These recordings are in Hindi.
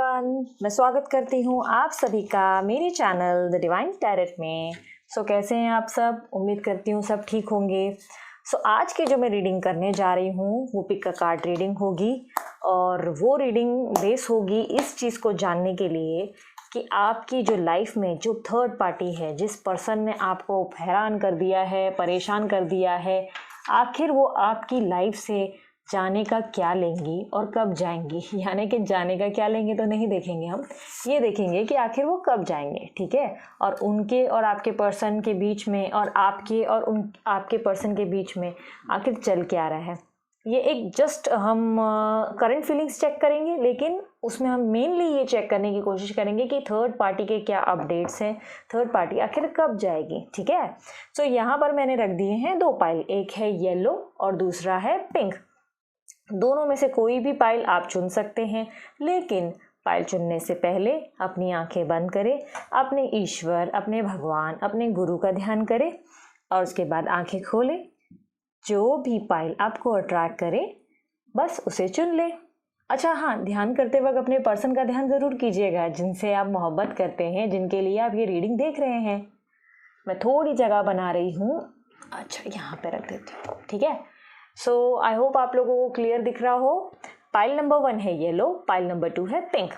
एवरीवन, मैं स्वागत करती हूँ आप सभी का मेरे चैनल द डिवाइन टैरेट में। कैसे हैं आप सब? उम्मीद करती हूँ सब ठीक होंगे। आज की जो मैं रीडिंग करने जा रही हूँ वो पिक का कार्ड रीडिंग होगी और वो रीडिंग बेस होगी इस चीज़ को जानने के लिए कि आपकी जो लाइफ में जो थर्ड पार्टी है, जिस पर्सन ने आपको हैरान कर दिया है, परेशान कर दिया है, आखिर वो आपकी लाइफ से जाने का क्या लेंगी और कब जाएंगी। यानी कि जाने का क्या लेंगे तो नहीं देखेंगे, हम ये देखेंगे कि आखिर वो कब जाएंगे, ठीक है। और उनके और आपके पर्सन के बीच में और आपके पर्सन के बीच में आखिर चल क्या रहा है। ये एक जस्ट हम करंट फीलिंग्स चेक करेंगे, लेकिन उसमें हम मेनली ये चेक करने की कोशिश करेंगे कि थर्ड पार्टी के क्या अपडेट्स हैं, थर्ड पार्टी आखिर कब जाएगी, ठीक है। यहाँ पर मैंने रख दिए हैं दो पाइल, एक है येलो और दूसरा है पिंक। दोनों में से कोई भी पाइल आप चुन सकते हैं, लेकिन पाइल चुनने से पहले अपनी आंखें बंद करें, अपने ईश्वर, अपने भगवान, अपने गुरु का ध्यान करें और उसके बाद आंखें खोलें। जो भी पाइल आपको अट्रैक्ट करे बस उसे चुन लें। अच्छा हाँ, ध्यान करते वक्त अपने पर्सन का ध्यान ज़रूर कीजिएगा जिनसे आप मोहब्बत करते हैं, जिनके लिए आप ये रीडिंग देख रहे हैं। मैं थोड़ी जगह बना रही हूँ, अच्छा यहाँ पे रख देती हूँ, ठीक है। आई होप आप लोगों को क्लियर दिख रहा हो। पाइल नंबर 1 है येलो, पाइल नंबर 2 है पिंक,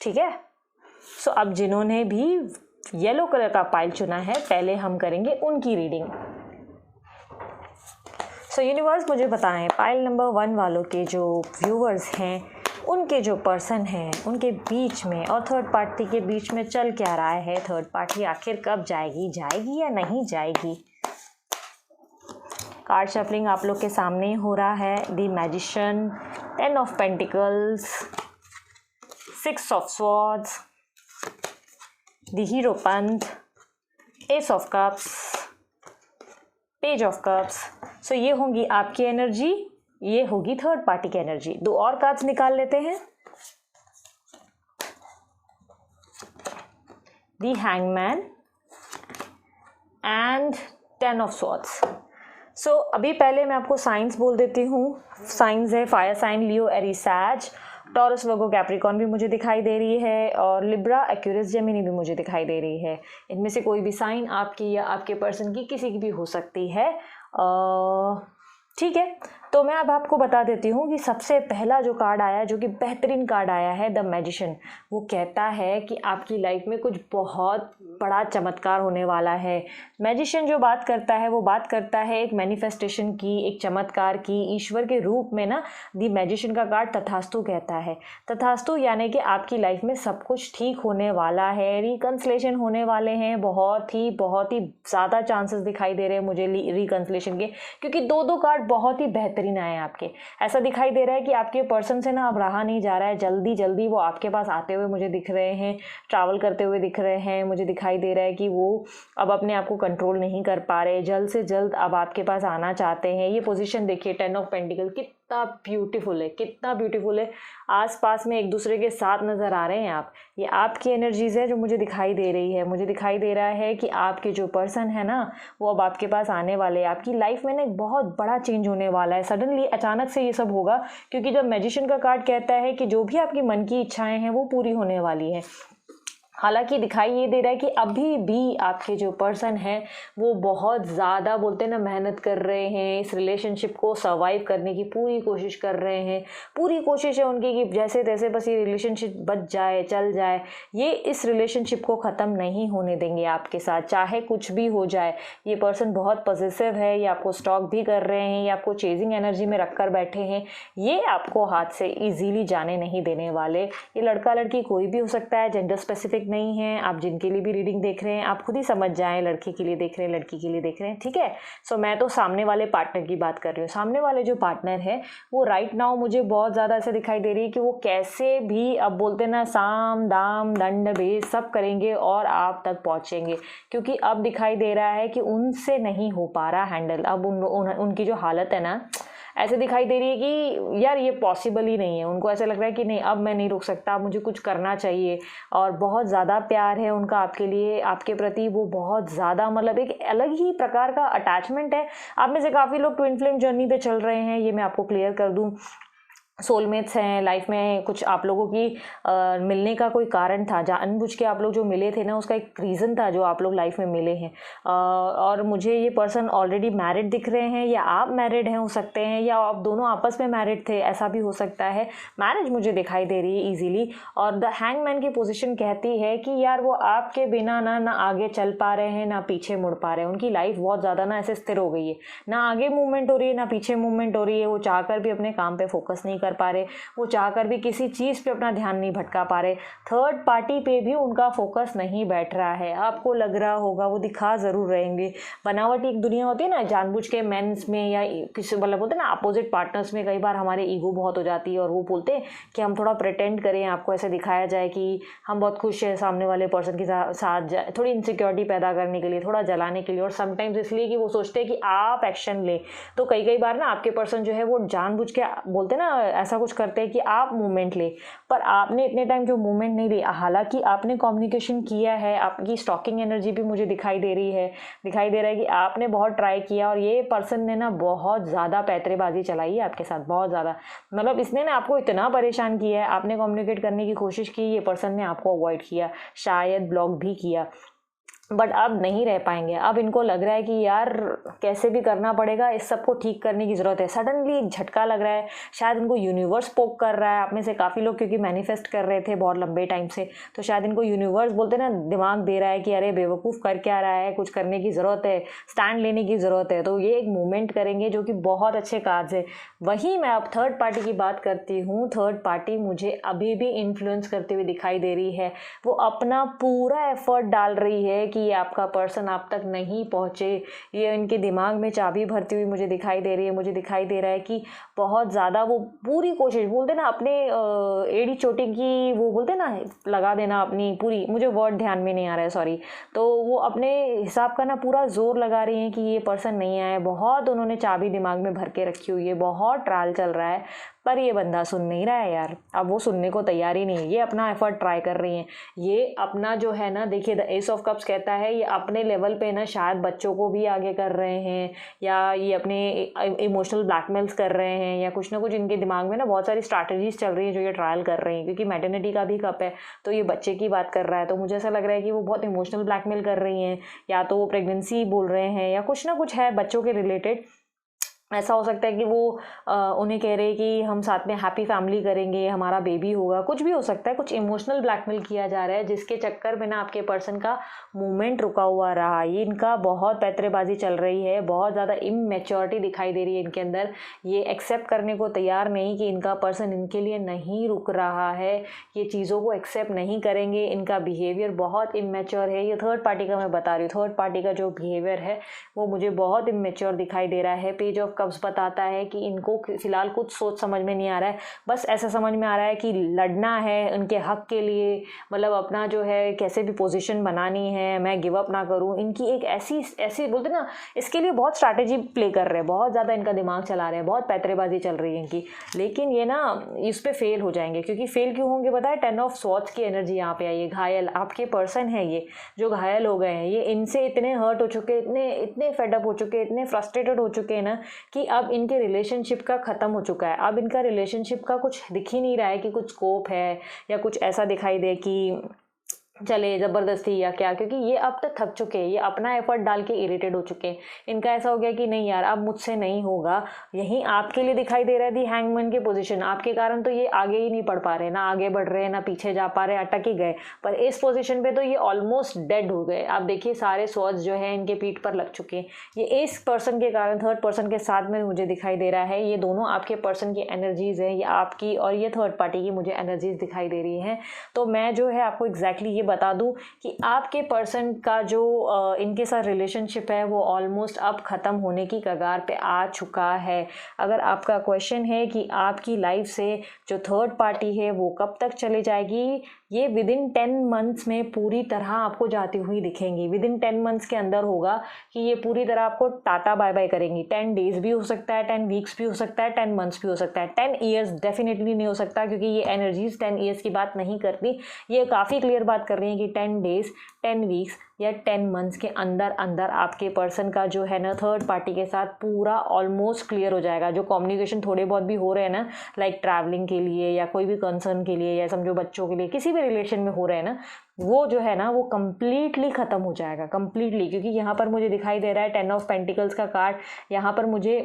ठीक है। अब जिन्होंने भी येलो कलर का पाइल चुना है, पहले हम करेंगे उनकी रीडिंग। यूनिवर्स मुझे बताएं, पाइल नंबर 1 वालों के जो व्यूअर्स हैं, उनके जो पर्सन हैं, उनके बीच में और थर्ड पार्टी के बीच में चल क्या रहा है। थर्ड पार्टी आखिर कब जाएगी या नहीं जाएगी। कार्ड शफलिंग आप लोग के सामने ही हो रहा है। The magician, 10 of pentacles, 6 of swords, the hierophant, ace of cups, page of cups. ये होंगी आपकी एनर्जी, ये होगी थर्ड पार्टी की एनर्जी। दो और कार्ड्स निकाल लेते हैं। The hangman and 10 of swords. अभी पहले मैं आपको साइंस बोल देती हूँ। साइंस है फायर साइन, लियो, एरीज, सैज, टॉरस, वर्गो, कैप्रिकॉर्न भी मुझे दिखाई दे रही है और लिब्रा, एक्यूरियस, जेमिनी भी मुझे दिखाई दे रही है। इनमें से कोई भी साइन आपकी या आपके पर्सन की किसी की भी हो सकती है, ठीक है। तो मैं अब आपको बता देती हूँ कि सबसे पहला जो कार्ड आया, जो कि बेहतरीन कार्ड आया है, द मैजिशियन, वो कहता है कि आपकी लाइफ में कुछ बहुत बड़ा चमत्कार होने वाला है। मैजिशियन जो बात करता है वो बात करता है एक मैनिफेस्टेशन की, एक चमत्कार की, ईश्वर के रूप में ना। द मैजिशियन का कार्ड तथास्तु कहता है। तथास्तु यानी कि आपकी लाइफ में सब कुछ ठीक होने वाला है, रिकन्सलेशन होने वाले हैं। बहुत ही ज़्यादा चांसेस दिखाई दे रहे हैं मुझे रिकन्सलेशन के, क्योंकि दो कार्ड बहुत ही बेहतरीन आए हैं आपके। ऐसा दिखाई दे रहा है कि आपके पर्सन से ना अब रहा नहीं जा रहा है, जल्दी वो आपके पास आते हुए मुझे दिख रहे हैं, ट्रैवल करते हुए दिख रहे हैं। मुझे दिखाई दे रहा है कि वो अब अपने आप को कंट्रोल नहीं कर पा रहे, जल्द से जल्द अब आपके पास आना चाहते हैं। ये पोजीशन देखिए, 10 ऑफ पेंटिकल, कितना ब्यूटीफुल है। आसपास में एक दूसरे के साथ नज़र आ रहे हैं आप। ये आपकी एनर्जीज़ है जो मुझे दिखाई दे रही है। मुझे दिखाई दे रहा है कि आपके जो पर्सन है ना, वो अब आपके पास आने वाले हैं। आपकी लाइफ में ना एक बहुत बड़ा चेंज होने वाला है। सडनली अचानक से ये सब होगा, क्योंकि जब मैजिशियन का कार्ड कहता है कि जो भी आपकी मन की इच्छाएं हैं वो पूरी होने वाली हैं। हालांकि दिखाई ये दे रहा है कि अभी भी आपके जो पर्सन है वो बहुत ज़्यादा बोलते हैं ना, मेहनत कर रहे हैं, इस रिलेशनशिप को सर्वाइव करने की पूरी कोशिश कर रहे हैं। पूरी कोशिश है उनकी कि जैसे तैसे बस ये रिलेशनशिप बच जाए, चल जाए। ये इस रिलेशनशिप को ख़त्म नहीं होने देंगे आपके साथ, चाहे कुछ भी हो जाए। ये पर्सन बहुत पॉजिटिव है, ये आपको स्टॉक भी कर रहे हैं, ये आपको चेजिंग एनर्जी में रख कर बैठे हैं। ये आपको हाथ से ईजीली जाने नहीं देने वाले। ये लड़का लड़की कोई भी हो सकता है, जेंडर स्पेसिफिक नहीं है। आप जिनके लिए भी रीडिंग देख रहे हैं आप खुद ही समझ जाएं, लड़के के लिए देख रहे हैं, लड़की के लिए देख रहे हैं, ठीक है। मैं तो सामने वाले पार्टनर की बात कर रही हूँ। सामने वाले जो पार्टनर है वो राइट नाउ मुझे बहुत ज़्यादा ऐसे दिखाई दे रही है कि वो कैसे भी, अब बोलते ना, साम दाम दंड भेद सब करेंगे और आप तक पहुँचेंगे, क्योंकि अब दिखाई दे रहा है कि उनसे नहीं हो पा रहा हैंडल। अब उनकी जो हालत है ना, ऐसे दिखाई दे रही है कि यार ये पॉसिबल ही नहीं है। उनको ऐसा लग रहा है कि नहीं, अब मैं नहीं रुक सकता, अब मुझे कुछ करना चाहिए। और बहुत ज़्यादा प्यार है उनका आपके लिए, आपके प्रति वो बहुत ज़्यादा, मतलब एक अलग ही प्रकार का अटैचमेंट है। आप में से काफ़ी लोग ट्विन फ्लेम जर्नी पे चल रहे हैं, ये मैं आपको क्लियर कर दूँ। सोलमेट्स हैं लाइफ में, कुछ आप लोगों की मिलने का कोई कारण था, जानबूझ के आप लोग जो मिले थे ना, उसका एक रीज़न था जो आप लोग लाइफ में मिले हैं। और मुझे ये पर्सन ऑलरेडी मैरिड दिख रहे हैं, या आप मैरिड हैं हो सकते हैं, या आप दोनों आपस में मैरिड थे, ऐसा भी हो सकता है। मैरिज मुझे दिखाई दे रही है ईजीली। और द हैंगमैन की पोजीशन कहती है कि यार वो आपके बिना ना आगे चल पा रहे हैं ना पीछे मुड़ पा रहे हैं। उनकी लाइफ बहुत ज़्यादा ना ऐसे स्थिर हो गई है, ना आगे मूवमेंट हो रही है ना पीछे मूवमेंट हो रही है। वो चाहकर भी अपने काम पे फोकस नहीं कर पा रहे, वो चाहकर भी किसी चीज़ पे अपना ध्यान नहीं भटका पा रहे। थर्ड पार्टी पे भी उनका फोकस नहीं बैठ रहा है। आपको लग रहा होगा वो दिखा ज़रूर रहेंगे। बनावटी एक दुनिया होती है ना, जानबूझ के मेंस में या किसी मतलब बोलते हैं ना अपोजिट पार्टनर्स में, कई बार हमारे ईगो बहुत हो जाती है और वो बोलते हैं कि हम थोड़ा प्रिटेंड करें, आपको ऐसे दिखाया जाए कि हम बहुत खुश हैं सामने वाले पर्सन के साथ, थोड़ी इनसिक्योरिटी पैदा करने के लिए, थोड़ा जलाने के लिए, और समटाइम्स इसलिए कि वो सोचते हैं कि आप एक्शन लें। तो कई बार ना आपके पर्सन जो है वो जानबूझ के बोलते हैं ना ऐसा कुछ करते हैं कि आप मूवमेंट ले, पर आपने इतने टाइम जो मूवमेंट नहीं ली। हालांकि आपने कम्युनिकेशन किया है, आपकी स्टॉकिंग एनर्जी भी मुझे दिखाई दे रही है, दिखाई दे रहा है कि आपने बहुत ट्राई किया, और ये पर्सन ने ना बहुत ज़्यादा पैतरेबाजी चलाई है आपके साथ, बहुत ज़्यादा। मतलब इसने ना आपको इतना परेशान किया है, आपने कम्युनिकेट करने की कोशिश की, ये पर्सन ने आपको अवॉइड किया, शायद ब्लॉक भी किया, बट अब नहीं रह पाएंगे। अब इनको लग रहा है कि यार कैसे भी करना पड़ेगा, इस सबको ठीक करने की ज़रूरत है। सडनली एक झटका लग रहा है, शायद इनको यूनिवर्स पोक कर रहा है। आप में से काफ़ी लोग क्योंकि मैनिफेस्ट कर रहे थे बहुत लंबे टाइम से, तो शायद इनको यूनिवर्स बोलते ना दिमाग दे रहा है कि अरे बेवकूफ़ कर क्या रहा है, कुछ करने की ज़रूरत है, स्टैंड लेने की ज़रूरत है। तो ये एक मूवमेंट करेंगे जो कि बहुत अच्छे कार्ड्स है। वहीं मैं अब थर्ड पार्टी की बात करती हूँ। थर्ड पार्टी मुझे अभी भी इन्फ्लुएंस करते हुए दिखाई दे रही है। वो अपना पूरा एफर्ट डाल रही है कि ये आपका पर्सन आप तक नहीं पहुँचे। ये इनके दिमाग में चाबी भरती हुई मुझे दिखाई दे रही है। मुझे दिखाई दे रहा है कि बहुत ज़्यादा वो पूरी कोशिश, बोलते ना अपने एड़ी चोटी की, वो बोलते ना लगा देना अपनी पूरी, मुझे वर्ड ध्यान में नहीं आ रहा है सॉरी। तो वो अपने हिसाब का ना पूरा जोर लगा रही हैं कि ये पर्सन नहीं आए। बहुत उन्होंने चाबी दिमाग में भर के रखी हुई है, बहुत ट्रायल चल रहा है, पर ये बंदा सुन नहीं रहा है यार। अब वो सुनने को तैयार ही नहीं है। ये अपना एफर्ट ट्राई कर रही हैं। ये अपना जो है ना, देखिए द एस ऑफ कप्स कहता है ये अपने लेवल पे ना शायद बच्चों को भी आगे कर रहे हैं, या ये अपने इमोशनल ब्लैकमेल्स कर रहे हैं, या कुछ ना कुछ इनके दिमाग में ना बहुत सारी स्ट्रैटेजीज चल रही हैं जो ये ट्रायल कर रही हैं। क्योंकि मैटरनिटी का भी कप है, तो ये बच्चे की बात कर रहा है, तो मुझे ऐसा लग रहा है कि वो बहुत इमोशनल ब्लैकमेल कर रही हैं, या तो वो प्रेगनेंसी बोल रहे हैं, या कुछ ना कुछ है बच्चों के रिलेटेड। ऐसा हो सकता है कि वो उन्हें कह रहे हैं कि हम साथ में हैप्पी फैमिली करेंगे, हमारा बेबी होगा, कुछ भी हो सकता है। कुछ इमोशनल ब्लैकमेल किया जा रहा है, जिसके चक्कर में ना आपके पर्सन का मूवमेंट रुका हुआ रहा। ये इनका बहुत पैतरेबाजी चल रही है, बहुत ज़्यादा इमैच्योरिटी दिखाई दे रही है इनके अंदर। ये एक्सेप्ट करने को तैयार नहीं कि इनका पर्सन इनके लिए नहीं रुक रहा है, ये चीज़ों को एक्सेप्ट नहीं करेंगे। इनका बिहेवियर बहुत इमैच्योर है। ये थर्ड पार्टी का मैं बता रही हूँ, थर्ड पार्टी का जो बिहेवियर है वो मुझे बहुत इमैच्योर दिखाई दे रहा है। पेज ऑफ कप्स बताता है कि इनको फिलहाल कुछ सोच समझ में नहीं आ रहा है, बस ऐसा समझ में आ रहा है कि लड़ना है उनके हक के लिए, मतलब अपना जो है कैसे भी पोजीशन बनानी है, मैं गिव अप ना करूं। इनकी एक ऐसी बोलते ना, इसके लिए बहुत स्ट्रैटेजी प्ले कर रहे हैं, बहुत ज़्यादा इनका दिमाग चला रहे हैं, बहुत पैतरेबाजी चल रही है इनकी। लेकिन ये ना इस पर फेल हो जाएंगे। क्योंकि फेल क्यों होंगे बताए, 10 ऑफ स्वॉर्ड्स की एनर्जी यहाँ पे आई है। घायल आपके पर्सन है ये, जो घायल हो गए हैं। ये इनसे इतने हर्ट हो चुके, इतने फेडअप हो चुके, इतने फ्रस्ट्रेटेड हो चुके हैं ना, कि अब इनके रिलेशनशिप का ख़त्म हो चुका है। अब इनका रिलेशनशिप का कुछ दिख ही नहीं रहा है कि कुछ स्कोप है, या कुछ ऐसा दिखाई दे कि चले ज़बरदस्ती या क्या। क्योंकि ये अब तक थक चुके हैं, ये अपना एफर्ट डाल के इरिटेट हो चुके हैं। इनका ऐसा हो गया कि नहीं यार अब मुझसे नहीं होगा। यहीं आपके लिए दिखाई दे रहा है दी हैंगमैन की पोजीशन, आपके कारण तो ये आगे ही नहीं बढ़ पा रहे, ना आगे बढ़ रहे ना पीछे जा पा रहे, अटक ही गए। पर इस पोजीशन पे तो ये ऑलमोस्ट डेड हो गए। आप देखिए सारे स्वॉर्ड्स जो है इनके पीठ पर लग चुके हैं। ये इस पर्सन के कारण, थर्ड पर्सन के साथ में मुझे दिखाई दे रहा है। ये दोनों आपके पर्सन की एनर्जीज है, ये आपकी और ये थर्ड पार्टी की मुझे एनर्जीज दिखाई दे रही हैं। तो मैं जो है आपको एग्जैक्टली ये बता दूं कि आपके पर्सन का जो इनके साथ रिलेशनशिप है वो ऑलमोस्ट अब ख़त्म होने की कगार पे आ चुका है। अगर आपका क्वेश्चन है कि आपकी लाइफ से जो थर्ड पार्टी है वो कब तक चले जाएगी, ये विदिन 10 मंथ्स में पूरी तरह आपको जाती हुई दिखेंगी। विदिन 10 मंथ्स के अंदर होगा कि ये पूरी तरह आपको टाटा बाय बाय करेंगी। 10 डेज भी हो सकता है, 10 वीक्स भी हो सकता है, 10 मंथ्स भी हो सकता है। 10 ईयर्स डेफिनेटली नहीं हो सकता, क्योंकि ये एनर्जीज 10 ईयर्स की बात नहीं करती। ये काफ़ी क्लियर बात कर कर रही हैं कि 10 डेज़ 10 वीक्स या 10 मंथ्स के अंदर अंदर आपके पर्सन का जो है ना थर्ड पार्टी के साथ पूरा ऑलमोस्ट क्लियर हो जाएगा। जो कम्युनिकेशन थोड़े बहुत भी हो रहे हैं ना, लाइक ट्रैवलिंग के लिए या कोई भी कंसर्न के लिए या समझो बच्चों के लिए, किसी भी रिलेशन में हो रहे हैं ना, वो जो है ना वो कम्प्लीटली ख़त्म हो जाएगा, कम्प्लीटली। क्योंकि यहाँ पर मुझे दिखाई दे रहा है 10 ऑफ पेंटिकल्स का कार्ड। यहाँ पर मुझे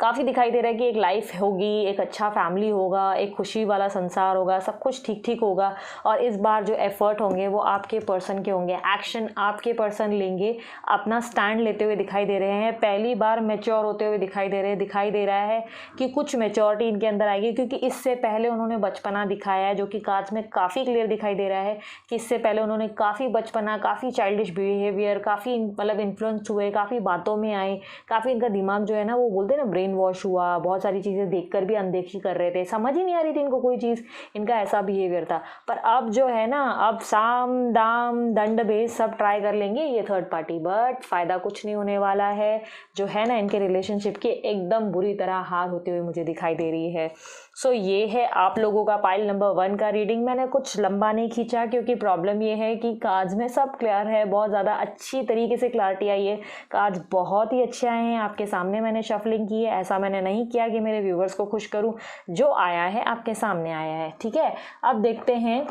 काफ़ी दिखाई दे रहा है कि एक लाइफ होगी, एक अच्छा फैमिली होगा, एक खुशी वाला संसार होगा, सब कुछ ठीक ठीक होगा। और इस बार जो एफर्ट होंगे वो आपके पर्सन के होंगे, एक्शन आपके पर्सन लेंगे, अपना स्टैंड लेते हुए दिखाई दे रहे हैं, पहली बार मैच्योर होते हुए दिखाई दे रहे हैं। दिखाई दे रहा है कि कुछ मैच्योरिटी इनके अंदर आएगी, क्योंकि इससे पहले उन्होंने बचपना दिखाया है, जो कि कार्ड्स में काफ़ी क्लियर दिखाई दे रहा है कि इससे पहले उन्होंने काफ़ी बचपना, काफ़ी चाइल्डिश बिहेवियर, काफ़ी मतलब इन्फ्लुएंस हुए, काफ़ी बातों में आए, काफ़ी इनका दिमाग जो है ना वो बोलते हैं ना ब्रेन वॉश हुआ, बहुत सारी चीज़ें देखकर भी अनदेखी कर रहे थे, समझ ही नहीं आ रही थी इनको कोई चीज़, इनका ऐसा बिहेवियर था। पर अब जो है ना, अब साम दाम दंड भेद सब ट्राई कर लेंगे ये थर्ड पार्टी, बट फ़ायदा कुछ नहीं होने वाला है। जो है ना इनके रिलेशनशिप की एकदम बुरी तरह हार होते हुए मुझे दिखाई दे रही है। सो ये है आप लोगों का पाइल नंबर 1 का रीडिंग। मैंने कुछ लंबा नहीं खींचा क्योंकि प्रॉब्लम ये है कि कार्ड्स में सब क्लियर है, बहुत ज़्यादा अच्छी तरीके से क्लैरिटी आई है, कार्ड्स बहुत ही अच्छे आए हैं। आपके सामने मैंने शफलिंग की है, ऐसा मैंने नहीं किया कि मेरे व्यूवर्स को खुश करूं, जो आया है आपके सामने आया है, ठीक है। अब देखते हैं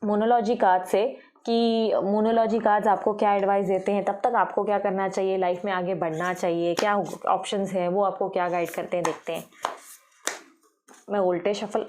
मोनोलॉजी कार्ड से कि मोनोलॉजी कार्ड्स आपको क्या एडवाइस देते हैं, तब तक आपको क्या करना चाहिए, लाइफ में आगे बढ़ना चाहिए, क्या ऑप्शंस हैं, वो आपको क्या गाइड करते हैं, देखते हैं। मैं उल्टे शफल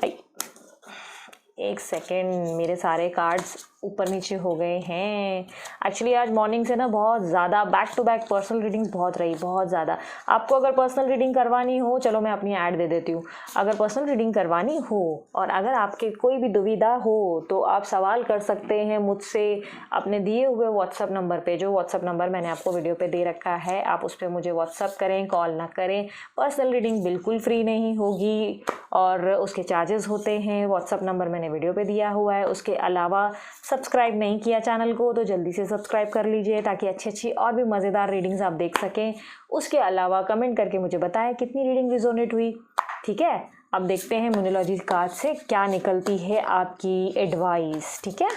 एक सेकेंड, मेरे सारे कार्ड्स ऊपर नीचे हो गए हैं। एक्चुअली आज मॉर्निंग से ना बहुत ज़्यादा back to back personal readings बहुत रही, बहुत ज़्यादा। आपको अगर पर्सनल रीडिंग करवानी हो, चलो मैं अपनी ऐड दे देती हूँ। अगर पर्सनल रीडिंग करवानी हो और अगर आपके कोई भी दुविधा हो तो आप सवाल कर सकते हैं मुझसे अपने दिए हुए व्हाट्सअप नंबर पे, जो व्हाट्सअप नंबर मैंने आपको वीडियो पे दे रखा है। आप उस पर मुझे व्हाट्सअप करें, कॉल ना करें। पर्सनल रीडिंग बिल्कुल फ्री नहीं होगी और उसके चार्जेस होते हैं। व्हाट्सअप नंबर मैंने वीडियो पे दिया हुआ है। उसके अलावा सब्सक्राइब नहीं किया चैनल को तो जल्दी से सब्सक्राइब कर लीजिए, ताकि अच्छी अच्छी और भी मज़ेदार रीडिंग्स आप देख सकें। उसके अलावा कमेंट करके मुझे बताएं कितनी रीडिंग रिजोनेट हुई, ठीक है। अब देखते हैं मोनोलॉजी कार्ड से क्या निकलती है आपकी एडवाइस, ठीक है।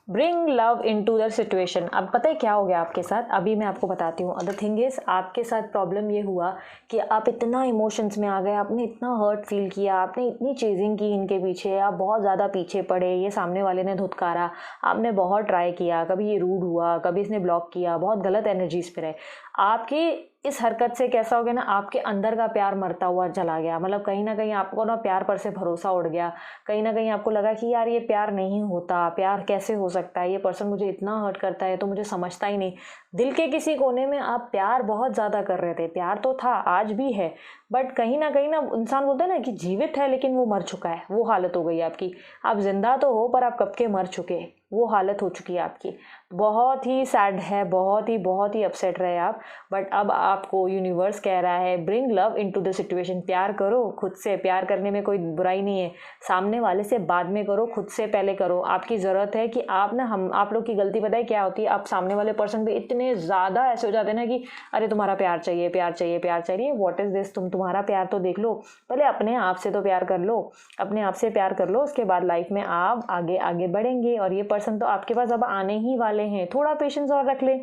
Bring love into the situation. अब पता है क्या हो गया आपके साथ, अभी मैं आपको बताती हूँ। द थिंग इज़, आपके साथ प्रॉब्लम ये हुआ कि आप इतना इमोशंस में आ गए, आपने इतना हर्ट फील किया, आपने इतनी चेजिंग की इनके पीछे, आप बहुत ज़्यादा पीछे पड़े, ये सामने वाले ने धुतकारा, आपने बहुत ट्राई किया, कभी ये रूड हुआ, कभी इसने ब्लॉक किया, बहुत गलत एनर्जीज पे रहे। आपकी इस हरकत से कैसा हो गया ना, आपके अंदर का प्यार मरता हुआ चला गया। मतलब कहीं ना कहीं आपको ना प्यार पर से भरोसा उड़ गया। कहीं ना कहीं आपको लगा कि यार ये प्यार नहीं होता, प्यार कैसे हो सकता है, ये पर्सन मुझे इतना हर्ट करता है तो मुझे समझता ही नहीं। दिल के किसी कोने में आप प्यार बहुत ज़्यादा कर रहे थे, प्यार तो था, आज भी है, बट कहीं ना इंसान बोलता है ना कि जीवित है लेकिन वो मर चुका है, वो हालत हो गई आपकी। आप जिंदा तो हो पर आप कब के मर चुके, वो हालत हो चुकी है आपकी। बहुत ही सैड है, बहुत ही अपसेट रहे आप। बट अब आपको यूनिवर्स कह रहा है bring love into the situation. प्यार करो खुद से, प्यार करने में कोई बुराई नहीं है। सामने वाले से बाद में करो, खुद से पहले करो। आपकी ज़रूरत है कि आप ना, आप लोग की गलती पता है क्या होती है, आप सामने वाले पर्सन पे इतने ज़्यादा ऐसे हो जाते हैं ना कि अरे तुम्हारा प्यार चाहिए, प्यार चाहिए, प्यार चाहिए। व्हाट इज़ दिस, तुम्हारा प्यार तो देख लो पहले, अपने आप से तो प्यार कर लो, अपने आप से प्यार कर लो, उसके बाद लाइफ में आप आगे आगे बढ़ेंगे। और ये पर्सन तो आपके पास अब आने ही वाले हैं, थोड़ा पेशेंस और रख ले।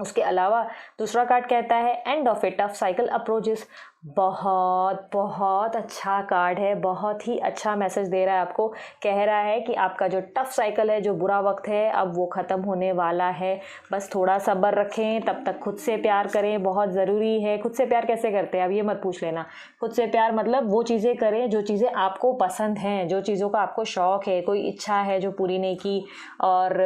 उसके अलावा दूसरा कार्ड कहता है end of A tough cycle approaches. बहुत अच्छा कार्ड है, बहुत ही अच्छा मैसेज दे रहा है आपको। कह रहा है कि आपका जो टफ साइकिल है, जो बुरा वक्त है, अब वो ख़त्म होने वाला है। बस थोड़ा सब्र रखें, तब तक खुद से प्यार करें, बहुत ज़रूरी है। खुद से प्यार कैसे करते हैं अब ये मत पूछ लेना। खुद से प्यार मतलब वो चीज़ें करें जो चीज़ें आपको पसंद हैं, जो चीज़ों का आपको शौक़ है, कोई इच्छा है जो पूरी नहीं की। और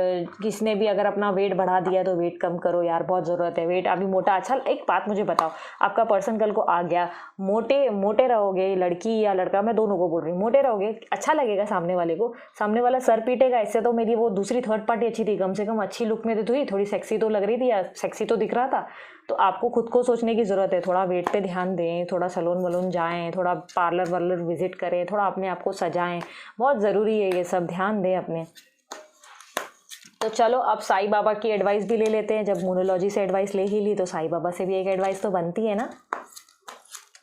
किसने भी अगर अपना वेट बढ़ा दिया तो वेट कम करो यार, बहुत ज़रूरत है। वेट अभी मोटा, अच्छा एक बात मुझे बताओ, आपका पर्सन कल को आ गया, मोटे रहोगे, लड़की या लड़का, मैं दोनों को बोल रही हूँ, मोटे रहोगे, अच्छा लगेगा सामने वाले को, सामने वाला सर पीटेगा। इससे तो मेरी वो दूसरी थर्ड पार्टी अच्छी थी, कम से कम अच्छी लुक में तो थी, थोड़ी सेक्सी तो लग रही थी या सेक्सी तो दिख रहा था। तो आपको खुद को सोचने की ज़रूरत है, थोड़ा वेट पे ध्यान दें, थोड़ा सैलून वलून जाएँ, थोड़ा पार्लर विजिट करें, थोड़ा अपने आप को सजाएँ, बहुत ज़रूरी है ये सब, ध्यान दें अपने। तो चलो अब साईं बाबा की एडवाइस भी ले लेते हैं। जब मोनोलॉजी से एडवाइस ले ही ली तो साईं बाबा से भी एक एडवाइस तो बनती है ना।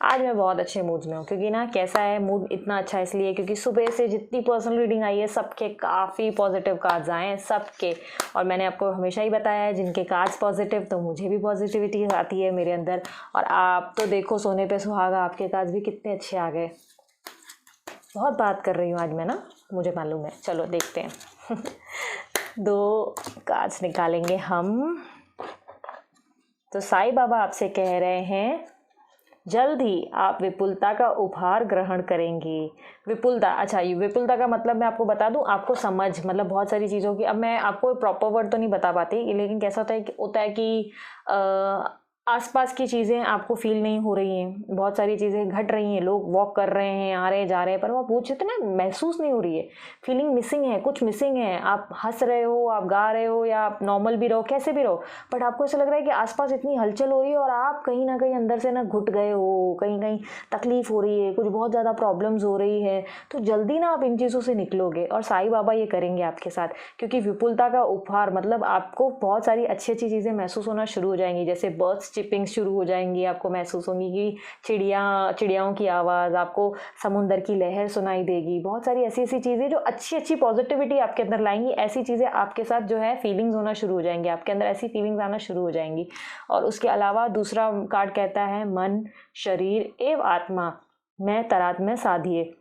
आज मैं बहुत अच्छे मूड में हूँ, क्योंकि ना कैसा है मूड इतना अच्छा इसलिए क्योंकि सुबह से जितनी पर्सनल रीडिंग आई है सबके काफ़ी पॉजिटिव कार्ड्स आए हैं सबके। और मैंने आपको हमेशा ही बताया है जिनके कार्ड्स पॉजिटिव तो मुझे भी पॉजिटिविटी आती है मेरे अंदर। और आप तो देखो सोने पे सुहागा, आपके कार्ड्स भी कितने अच्छे आ गए। बहुत बात कर रही हूँ आज मैं ना, मुझे मालूम है। चलो देखते हैं 2 कार्ड्स निकालेंगे हम। तो साईं बाबा आपसे कह रहे हैं जल्द ही आप विपुलता का उपहार ग्रहण करेंगे। विपुलता, अच्छा ये विपुलता का मतलब मैं आपको बता दूं, आपको समझ मतलब बहुत सारी चीज़ों की, अब मैं आपको प्रॉपर वर्ड तो नहीं बता पाती, लेकिन कैसा होता है कि आसपास की चीज़ें आपको फील नहीं हो रही हैं, बहुत सारी चीज़ें घट रही हैं, लोग वॉक कर रहे हैं, आ रहे हैं, जा रहे हैं, पर वो पूछते थे ना महसूस नहीं हो रही है, फीलिंग मिसिंग है, कुछ मिसिंग है। आप हंस रहे हो, आप गा रहे हो, या आप नॉर्मल भी रहो, कैसे भी रहो, बट आपको ऐसा लग रहा है कि आसपास इतनी हलचल हो रही है और आप कहीं ना कहीं अंदर से ना घुट गए हो, कहीं कहीं तकलीफ हो रही है, कुछ बहुत ज़्यादा प्रॉब्लम्स हो रही है। तो जल्दी ना आप इन चीज़ों से निकलोगे और साईं बाबा ये करेंगे आपके साथ, क्योंकि विपुलता का उपहार मतलब आपको बहुत सारी अच्छी अच्छी चीज़ें महसूस होना शुरू हो जाएंगी। जैसे बर्ड्स चिपिंग शुरू हो जाएंगी, आपको महसूस होंगी कि चिड़ियाओं की आवाज़, आपको समुंदर की लहर सुनाई देगी। बहुत सारी ऐसी ऐसी चीज़ें जो अच्छी अच्छी पॉजिटिविटी आपके अंदर लाएंगी, ऐसी चीज़ें आपके साथ जो है फीलिंग्स होना शुरू हो जाएंगी, आपके अंदर ऐसी फीलिंग्स आना शुरू हो जाएंगी। और उसके अलावा दूसरा कार्ड कहता है मन, शरीर एवं आत्मा में तारतम्य साधिए,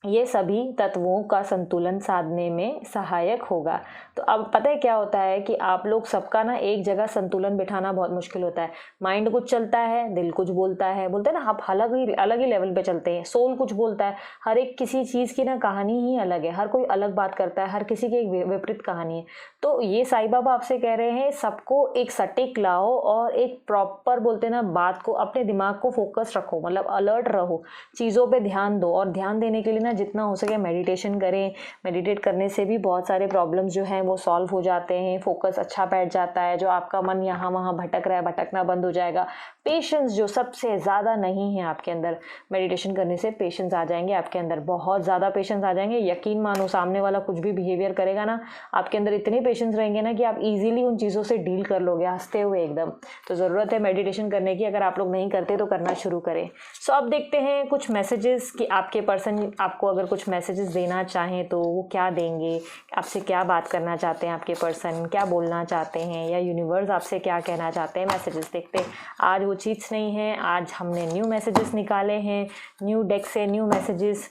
ये सभी तत्वों का संतुलन साधने में सहायक होगा। तो अब पता है क्या होता है कि आप लोग सबका ना एक जगह संतुलन बिठाना बहुत मुश्किल होता है। माइंड कुछ चलता है, दिल कुछ बोलता है, बोलते हैं ना आप अलग ही लेवल पे चलते हैं, सोल कुछ बोलता है। हर एक किसी चीज़ की ना कहानी ही अलग है, हर कोई अलग बात करता है, हर किसी की एक विपरीत कहानी है। तो ये साईं बाबा आपसे कह रहे हैं सबको एक सटीक लाओ और एक प्रॉपर बोलते हैं ना बात को, अपने दिमाग को फोकस रखो, मतलब अलर्ट रहो, चीज़ों पे ध्यान दो। और ध्यान देने के लिए ना जितना हो सके मेडिटेशन करें। मेडिटेट करने से भी बहुत सारे प्रॉब्लम्स जो हैं वो सॉल्व हो जाते हैं, फोकस अच्छा बैठ जाता है, जो आपका मन यहाँ वहाँ भटक रहा है भटकना बंद हो जाएगा। पेशेंस जो सबसे ज़्यादा नहीं है आपके अंदर, मेडिटेशन करने से पेशेंस आ जाएंगे आपके अंदर, बहुत ज़्यादा पेशेंस आ जाएंगे। यकीन मानो सामने वाला कुछ भी बिहेवियर करेगा ना, आपके अंदर इतने पेशेंस रहेंगे ना कि आप इजीली उन चीज़ों से डील कर लोगे हंसते हुए एकदम। तो ज़रूरत है मेडिटेशन करने की, अगर आप लोग नहीं करते तो करना शुरू करें। सो अब देखते हैं कुछ मैसेजेस कि आपके पर्सन आपको अगर कुछ मैसेजेस देना चाहें तो वो क्या देंगे, आपसे क्या बात करना चाहते हैं आपके पर्सन, क्या बोलना चाहते हैं, या यूनिवर्स आपसे क्या कहना चाहते हैं। मैसेजेस देखते हैं। आज वो चीट्स नहीं है, आज हमने न्यू मैसेजेस निकाले हैं, न्यू डेक से न्यू मैसेजेस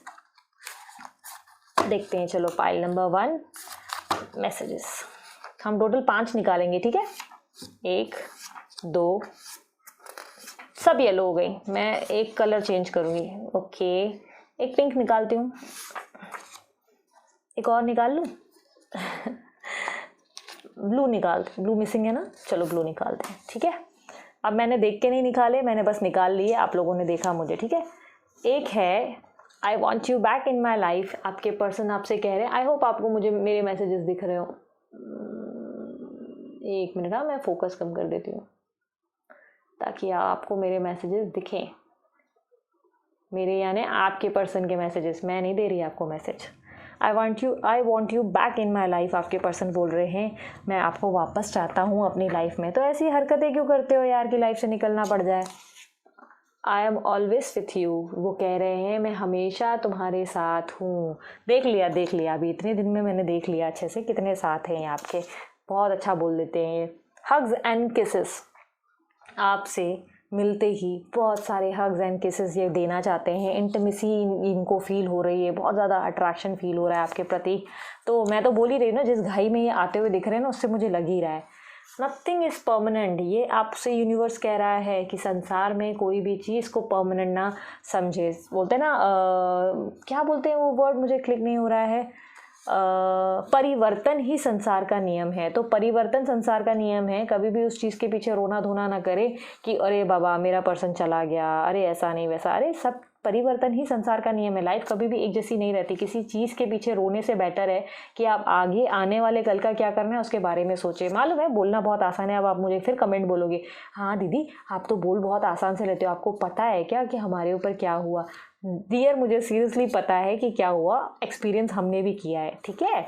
देखते हैं। चलो पाइल नंबर 1 मैसेजेस, हम टोटल 5 निकालेंगे, ठीक है। 1 2 सब येलो हो गई, मैं एक कलर चेंज करूँगी। ओके, एक पिंक निकालती हूँ, एक और निकाल लूँ ब्लू निकालते, ब्लू मिसिंग है ना, चलो ब्लू निकालते हैं, ठीक है। अब मैंने देख के नहीं निकाले, मैंने बस निकाल लिए, आप लोगों ने देखा मुझे, ठीक है। एक है I want you back in my life, आपके पर्सन आपसे कह रहे हैं। आई होप आपको मुझे मेरे मैसेजेस दिख रहे हो। 1 मिनट, मैं फोकस कम कर देती हूँ ताकि आपको मेरे मैसेजेस दिखें, मेरे यानी आपके पर्सन के मैसेजेस, मैं नहीं दे रही आपको message. I want you back in my life, आपके पर्सन बोल रहे हैं मैं आपको वापस चाहता हूँ अपनी लाइफ में। तो ऐसी हरकतें क्यों करते हो यार कि लाइफ से निकलना पड़ जाए। I am always with you, वो कह रहे हैं मैं हमेशा तुम्हारे साथ हूँ। देख लिया अभी इतने दिन में मैंने देख लिया अच्छे से कितने साथ हैं आपके, बहुत अच्छा बोल देते हैं। हग्स एंड किसेस, आपसे मिलते ही बहुत सारे हग्स एंड किसेस ये देना चाहते हैं। इंटिमेसी इनको फील हो रही है, बहुत ज़्यादा अट्रैक्शन फील हो रहा है आपके प्रति। तो मैं तो बोल ही रही हूँ ना, जिस घाई में ये आते हुए दिख रहे हैं ना, उससे मुझे लग ही रहा है नथिंग इज़ परमानेंट। ये आपसे यूनिवर्स कह रहा है कि संसार में कोई भी चीज़ को परमानेंट ना समझे। बोलते हैं ना क्या बोलते हैं वो वर्ड, मुझे क्लिक नहीं हो रहा है। परिवर्तन ही संसार का नियम है। तो परिवर्तन संसार का नियम है। कभी भी उस चीज़ के पीछे रोना धोना ना करे कि अरे बाबा मेरा पर्सन चला गया, अरे ऐसा नहीं वैसा। अरे सब परिवर्तन ही संसार का नियम है। लाइफ कभी भी एक जैसी नहीं रहती। किसी चीज़ के पीछे रोने से बेटर है कि आप आगे आने वाले कल का क्या करना है उसके बारे में सोचें। मालूम है बोलना बहुत आसान है। अब आप मुझे फिर कमेंट बोलोगे, हाँ दीदी आप तो बोल बहुत आसान से लेते हो, आपको पता है क्या कि हमारे ऊपर क्या हुआ। डियर मुझे सीरियसली पता है कि क्या हुआ, एक्सपीरियंस हमने भी किया है, ठीक है।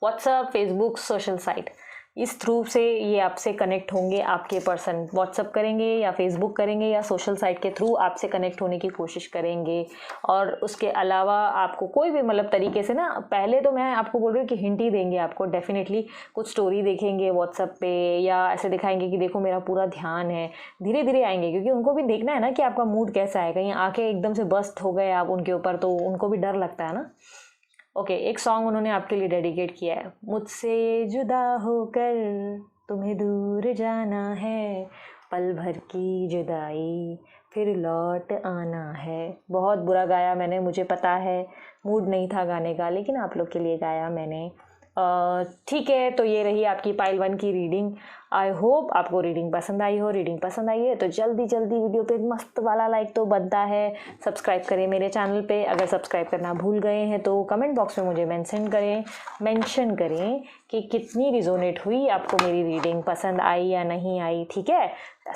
व्हाट्सएप, फेसबुक, सोशल साइट, इस थ्रू से ये आपसे कनेक्ट होंगे, आपके पर्सन व्हाट्सअप करेंगे या फेसबुक करेंगे या सोशल साइट के थ्रू आपसे कनेक्ट होने की कोशिश करेंगे। और उसके अलावा आपको कोई भी मतलब तरीके से ना, पहले तो मैं आपको बोल रही हूँ कि हिंट ही देंगे आपको, डेफिनेटली कुछ स्टोरी देखेंगे व्हाट्सअप पे या ऐसे दिखाएंगे कि देखो मेरा पूरा ध्यान है। धीरे धीरे आएंगे क्योंकि उनको भी देखना है ना कि आपका मूड कैसा है, कहीं आके एकदम से बस्ट हो गए आप उनके ऊपर तो उनको भी डर लगता है ना। ओके, एक सॉन्ग उन्होंने आपके लिए डेडिकेट किया है। मुझसे जुदा होकर तुम्हें दूर जाना है, पल भर की जुदाई फिर लौट आना है। बहुत बुरा गाया मैंने, मुझे पता है, मूड नहीं था गाने का, लेकिन आप लोग के लिए गाया मैंने। ठीक है, तो ये रही आपकी पाइल 1 की रीडिंग। आई होप आपको रीडिंग पसंद आई हो। रीडिंग पसंद आई है तो जल्दी जल्दी वीडियो पे मस्त वाला लाइक तो बनता है। सब्सक्राइब करें मेरे चैनल पे, अगर सब्सक्राइब करना भूल गए हैं तो कमेंट बॉक्स में मुझे मेंशन करें कि कितनी रिजोनेट हुई, आपको मेरी रीडिंग पसंद आई या नहीं आई। ठीक है,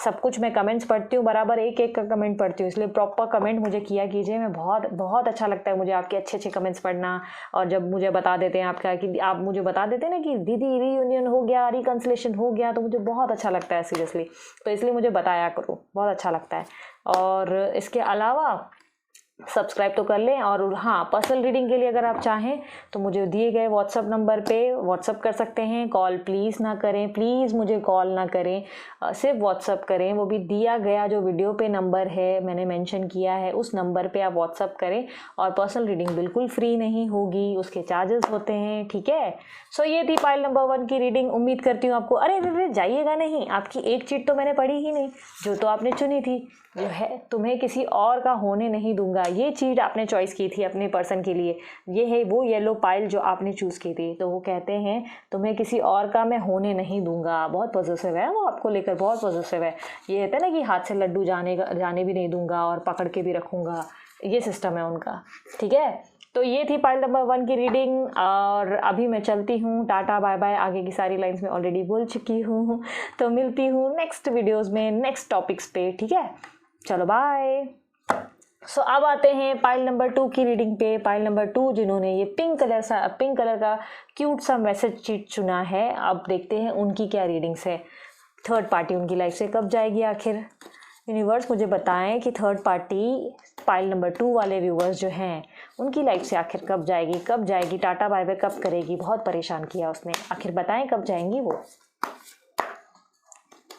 सब कुछ मैं कमेंट्स पढ़ती हूँ, बराबर एक एक का कमेंट पढ़ती हूँ, इसलिए प्रॉपर कमेंट मुझे किया कीजिए। मैं बहुत बहुत अच्छा लगता है मुझे आपके अच्छे अच्छे कमेंट्स पढ़ना। और जब मुझे बता देते हैं आपका कि आप मुझे बता देते हैं ना कि दीदी रीयूनियन हो गया, रिकन्सिलेशन हो गया, तो मुझे बहुत अच्छा लगता है सीरियसली। तो इसलिए मुझे बताया करो, बहुत अच्छा लगता है। और इसके अलावा सब्सक्राइब तो कर लें। और हाँ, पर्सनल रीडिंग के लिए अगर आप चाहें तो मुझे दिए गए व्हाट्सअप नंबर पे व्हाट्सअप कर सकते हैं। कॉल प्लीज़ ना करें, प्लीज़ मुझे कॉल ना करें, सिर्फ व्हाट्सअप करें। वो भी दिया गया जो वीडियो पे नंबर है, मैंने मेंशन किया है, उस नंबर पे आप व्हाट्सअप करें। और पर्सनल रीडिंग बिल्कुल फ्री नहीं होगी, उसके चार्जेस होते हैं। ठीक है, सो ये थी पाइल नंबर 1 की रीडिंग। उम्मीद करती हूँ आपको, अरे जाइएगा नहीं, आपकी एक चीट तो मैंने पढ़ी ही नहीं, जो तो आपने चुनी थी, जो है तुम्हें किसी और का होने नहीं दूंगा। ये चीट आपने चॉइस की थी अपने पर्सन के लिए, ये है वो येलो पाइल जो आपने चूज़ की थी। तो वो कहते हैं तुम्हें किसी और का मैं होने नहीं दूंगा। बहुत पॉजिटिव है वो आपको लेकर, बहुत पॉजिटिव है। ये कहते हैं ना कि हाथ से लड्डू जाने भी नहीं दूंगा और पकड़ के भी रखूंगा, ये सिस्टम है उनका। ठीक है, तो ये थी पाइल नंबर 1 की रीडिंग। और अभी मैं चलती हूँ, टाटा बाय बाय। आगे की सारी लाइंस में ऑलरेडी बोल चुकी हूँ, तो मिलती हूँ नेक्स्ट वीडियोज़ में नेक्स्ट टॉपिक्स पे। ठीक है, चलो बाय। सो अब आते हैं पाइल नंबर 2 की रीडिंग पे। पाइल नंबर 2 जिन्होंने ये पिंक कलर का क्यूट सा मैसेज चीट चुना है, अब देखते हैं उनकी क्या रीडिंग्स है। थर्ड पार्टी उनकी लाइफ से कब जाएगी आखिर? यूनिवर्स मुझे बताएं कि थर्ड पार्टी पाइल नंबर 2 वाले व्यूवर्स जो हैं उनकी लाइफ से आखिर कब जाएगी, टाटा बाय बाय कब करेगी। बहुत परेशान किया उसने, आखिर बताएं कब जाएंगी वो।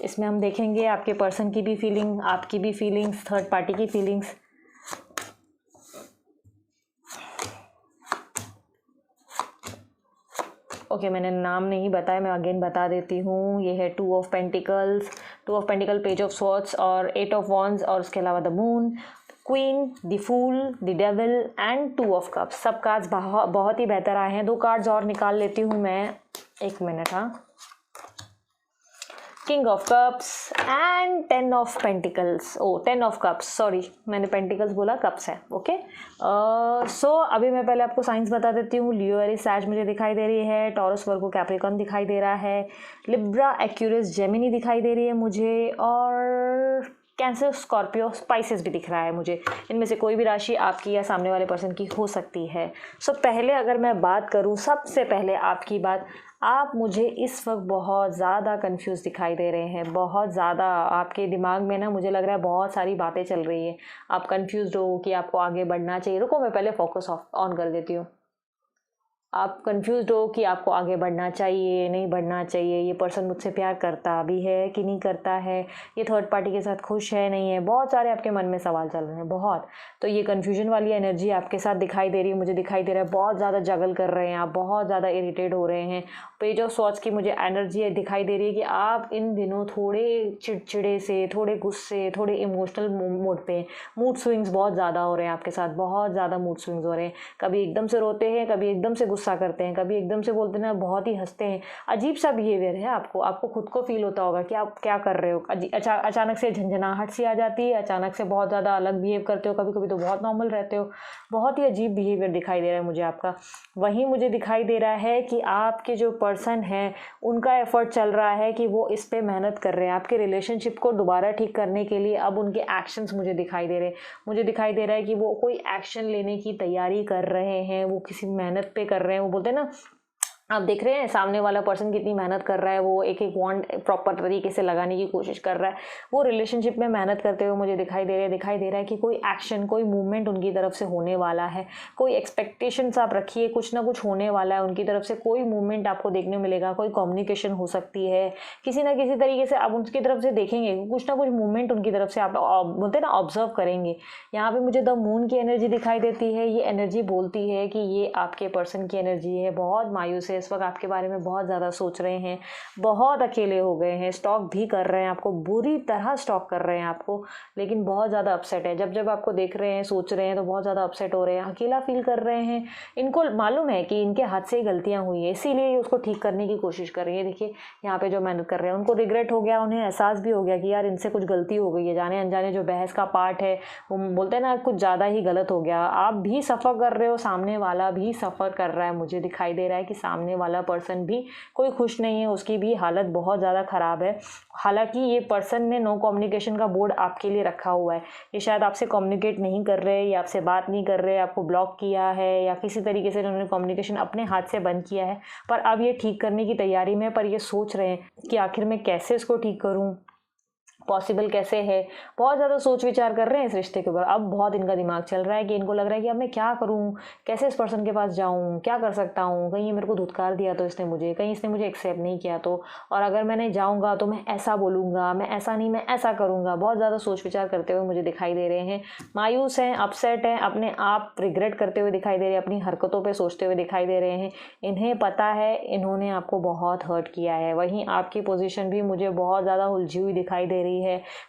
इसमें हम देखेंगे आपके पर्सन की भी फीलिंग, आपकी भी फीलिंग्स, थर्ड पार्टी की फीलिंग्स। ओके, मैंने नाम नहीं बताया, मैं अगेन बता देती हूँ। ये है 2 of pentacles, page of swords और 8 ऑफ वॉन्ड्स, और उसके अलावा the moon, queen, the fool, the devil and 2 of cups. सब कार्ड्स बहुत ही बेहतर आए हैं। 2 कार्ड्स और निकाल लेती हूँ मैं, एक मिनट। हाँ, king of cups and 10 of pentacles. 10 of cups, sorry मैंने पेंटिकल्स बोला, कप्स है। ओके, सो अभी मैं पहले आपको साइंस बता देती हूँ। लियो एरिस सैज मुझे दिखाई दे रही है, टॉरस वर्गो कैप्रिकॉर्न दिखाई दे रहा है, लिब्रा एक्यूरियस जेमिनी दिखाई दे रही है मुझे, और कैंसर स्कॉर्पियो स्पाइसेस भी दिख रहा है मुझे। इनमें से कोई भी राशि आपकी या सामने वाले पर्सन की हो सकती है। सो पहले अगर मैं बात करूँ, सबसे पहले आपकी बात, आप मुझे इस वक्त बहुत ज़्यादा कंफ्यूज दिखाई दे रहे हैं। बहुत ज़्यादा आपके दिमाग में ना, मुझे लग रहा है बहुत सारी बातें चल रही है। आप कंफ्यूज हो कि आपको आगे बढ़ना चाहिए। रुको, मैं पहले फोकस ऑन कर देती हूँ। आप कंफ्यूज हो कि आपको आगे बढ़ना चाहिए, नहीं बढ़ना चाहिए, ये पर्सन मुझसे प्यार करता भी है कि नहीं करता है, ये थर्ड पार्टी के साथ खुश है नहीं है, बहुत सारे आपके मन में सवाल चल रहे हैं बहुत। तो ये कन्फ्यूजन वाली एनर्जी आपके साथ दिखाई दे रही है, मुझे दिखाई दे रहा है। बहुत ज़्यादा जगल कर रहे हैं आप, बहुत ज़्यादा इरिटेट हो रहे हैं। पेज ऑफ स्वॉर्ड्स की मुझे एनर्जी दिखाई दे रही है कि आप इन दिनों थोड़े चिड़चिड़े से, थोड़े गुस्से, थोड़े इमोशनल मोड पे, मूड स्विंग्स बहुत ज़्यादा हो रहे हैं आपके साथ, बहुत ज़्यादा मूड स्विंग्स हो रहे हैं। कभी एकदम से रोते हैं, कभी एकदम से गुस्सा करते हैं, कभी एकदम से बोलते हैं बहुत ही हंसते हैं। अजीब सा बिहेवियर है आपको खुद को फील होता होगा कि आप क्या कर रहे हो। अचानक से झंझनाहट सी आ जाती है, अचानक से बहुत ज़्यादा अलग बिहेव करते हो, कभी कभी तो बहुत नॉर्मल रहते हो। बहुत ही अजीब बिहेवियर दिखाई दे रहा है मुझे आपका। वहीं मुझे दिखाई दे रहा है कि आपके जो पर्सन है उनका एफर्ट चल रहा है कि वो इस पे मेहनत कर रहे हैं आपके रिलेशनशिप को दोबारा ठीक करने के लिए। अब उनके एक्शंस मुझे दिखाई दे रहे हैं, मुझे दिखाई दे रहा है कि वो कोई एक्शन लेने की तैयारी कर रहे हैं, वो किसी मेहनत पे कर रहे हैं। वो बोलते हैं ना आप देख रहे हैं सामने वाला पर्सन कितनी मेहनत कर रहा है, वो एक एक वॉन्ड प्रॉपर तरीके से लगाने की कोशिश कर रहा है, वो रिलेशनशिप में मेहनत करते हुए मुझे दिखाई दे रहा है कि कोई एक्शन, कोई मूवमेंट उनकी तरफ से होने वाला है, कोई एक्सपेक्टेशंस आप रखिए, कुछ ना कुछ होने वाला है उनकी तरफ से, कोई मूवमेंट आपको देखने मिलेगा, कोई कम्युनिकेशन हो सकती है, किसी ना किसी तरीके से आप उनकी तरफ से देखेंगे, कुछ ना कुछ मूवमेंट उनकी तरफ से आप बोलते हैं ना ऑब्जर्व करेंगे। यहाँ पे मुझे द मून की एनर्जी दिखाई देती है। ये एनर्जी बोलती है कि ये आपके पर्सन की एनर्जी है, बहुत मायूस है इस वक्त, आपके बारे में बहुत ज़्यादा सोच रहे हैं, बहुत अकेले हो गए हैं, स्टॉक भी कर रहे हैं आपको, बुरी तरह स्टॉक कर रहे हैं आपको, लेकिन बहुत ज़्यादा अपसेट है। जब जब आपको देख रहे हैं, सोच रहे हैं, तो बहुत ज़्यादा अपसेट हो रहे हैं, अकेला फील कर रहे हैं। इनको मालूम है कि इनके हाथ से गलतियाँ हुई है, इसीलिए उसको ठीक करने की कोशिश कर रही है। देखिए यहाँ पे जो मेहनत कर रहे हैं, उनको रिग्रेट हो गया, उन्हें एहसास भी हो गया कि यार इनसे कुछ गलती हो गई है, जाने अनजाने जो बहस का पार्ट है वो बोलते हैं ना कुछ ज़्यादा ही गलत हो गया। आप भी सफ़र कर रहे हो, सामने वाला भी सफ़र कर रहा है। मुझे दिखाई दे रहा है कि सामने वाला पर्सन भी कोई खुश नहीं है, उसकी भी हालत बहुत ज़्यादा ख़राब है। हालांकि ये पर्सन ने नो कम्युनिकेशन का बोर्ड आपके लिए रखा हुआ है, ये शायद आपसे कम्युनिकेट नहीं कर रहे या आपसे बात नहीं कर रहे, आपको ब्लॉक किया है या किसी तरीके से उन्होंने कम्युनिकेशन अपने हाथ से बंद किया है। पर अब ये ठीक करने की तैयारी में, पर ये सोच रहे हैं कि आखिर मैं कैसे इसको ठीक करूँ, पॉसिबल कैसे है। बहुत ज़्यादा सोच विचार कर रहे हैं इस रिश्ते के ऊपर। अब बहुत इनका दिमाग चल रहा है कि इनको लग रहा है कि अब मैं क्या करूं, कैसे इस पर्सन के पास जाऊं, क्या कर सकता हूं, कहीं ये मेरे को धुतकार दिया तो इसने मुझे, कहीं इसने मुझे एक्सेप्ट नहीं किया तो, और अगर मैं नहीं जाऊँगा तो मैं ऐसा बोलूँगा, मैं ऐसा नहीं मैं ऐसा करूँगा। बहुत ज़्यादा सोच विचार करते हुए मुझे दिखाई दे रहे हैं, मायूस हैं, अपसेट हैं, अपने आप रिग्रेट करते हुए दिखाई दे रहे हैं, अपनी हरकतों पर सोचते हुए दिखाई दे रहे हैं। इन्हें पता है इन्होंने आपको बहुत हर्ट किया है। वहीं आपकी पोजीशन भी मुझे बहुत ज़्यादा उलझी हुई दिखाई दे रही है।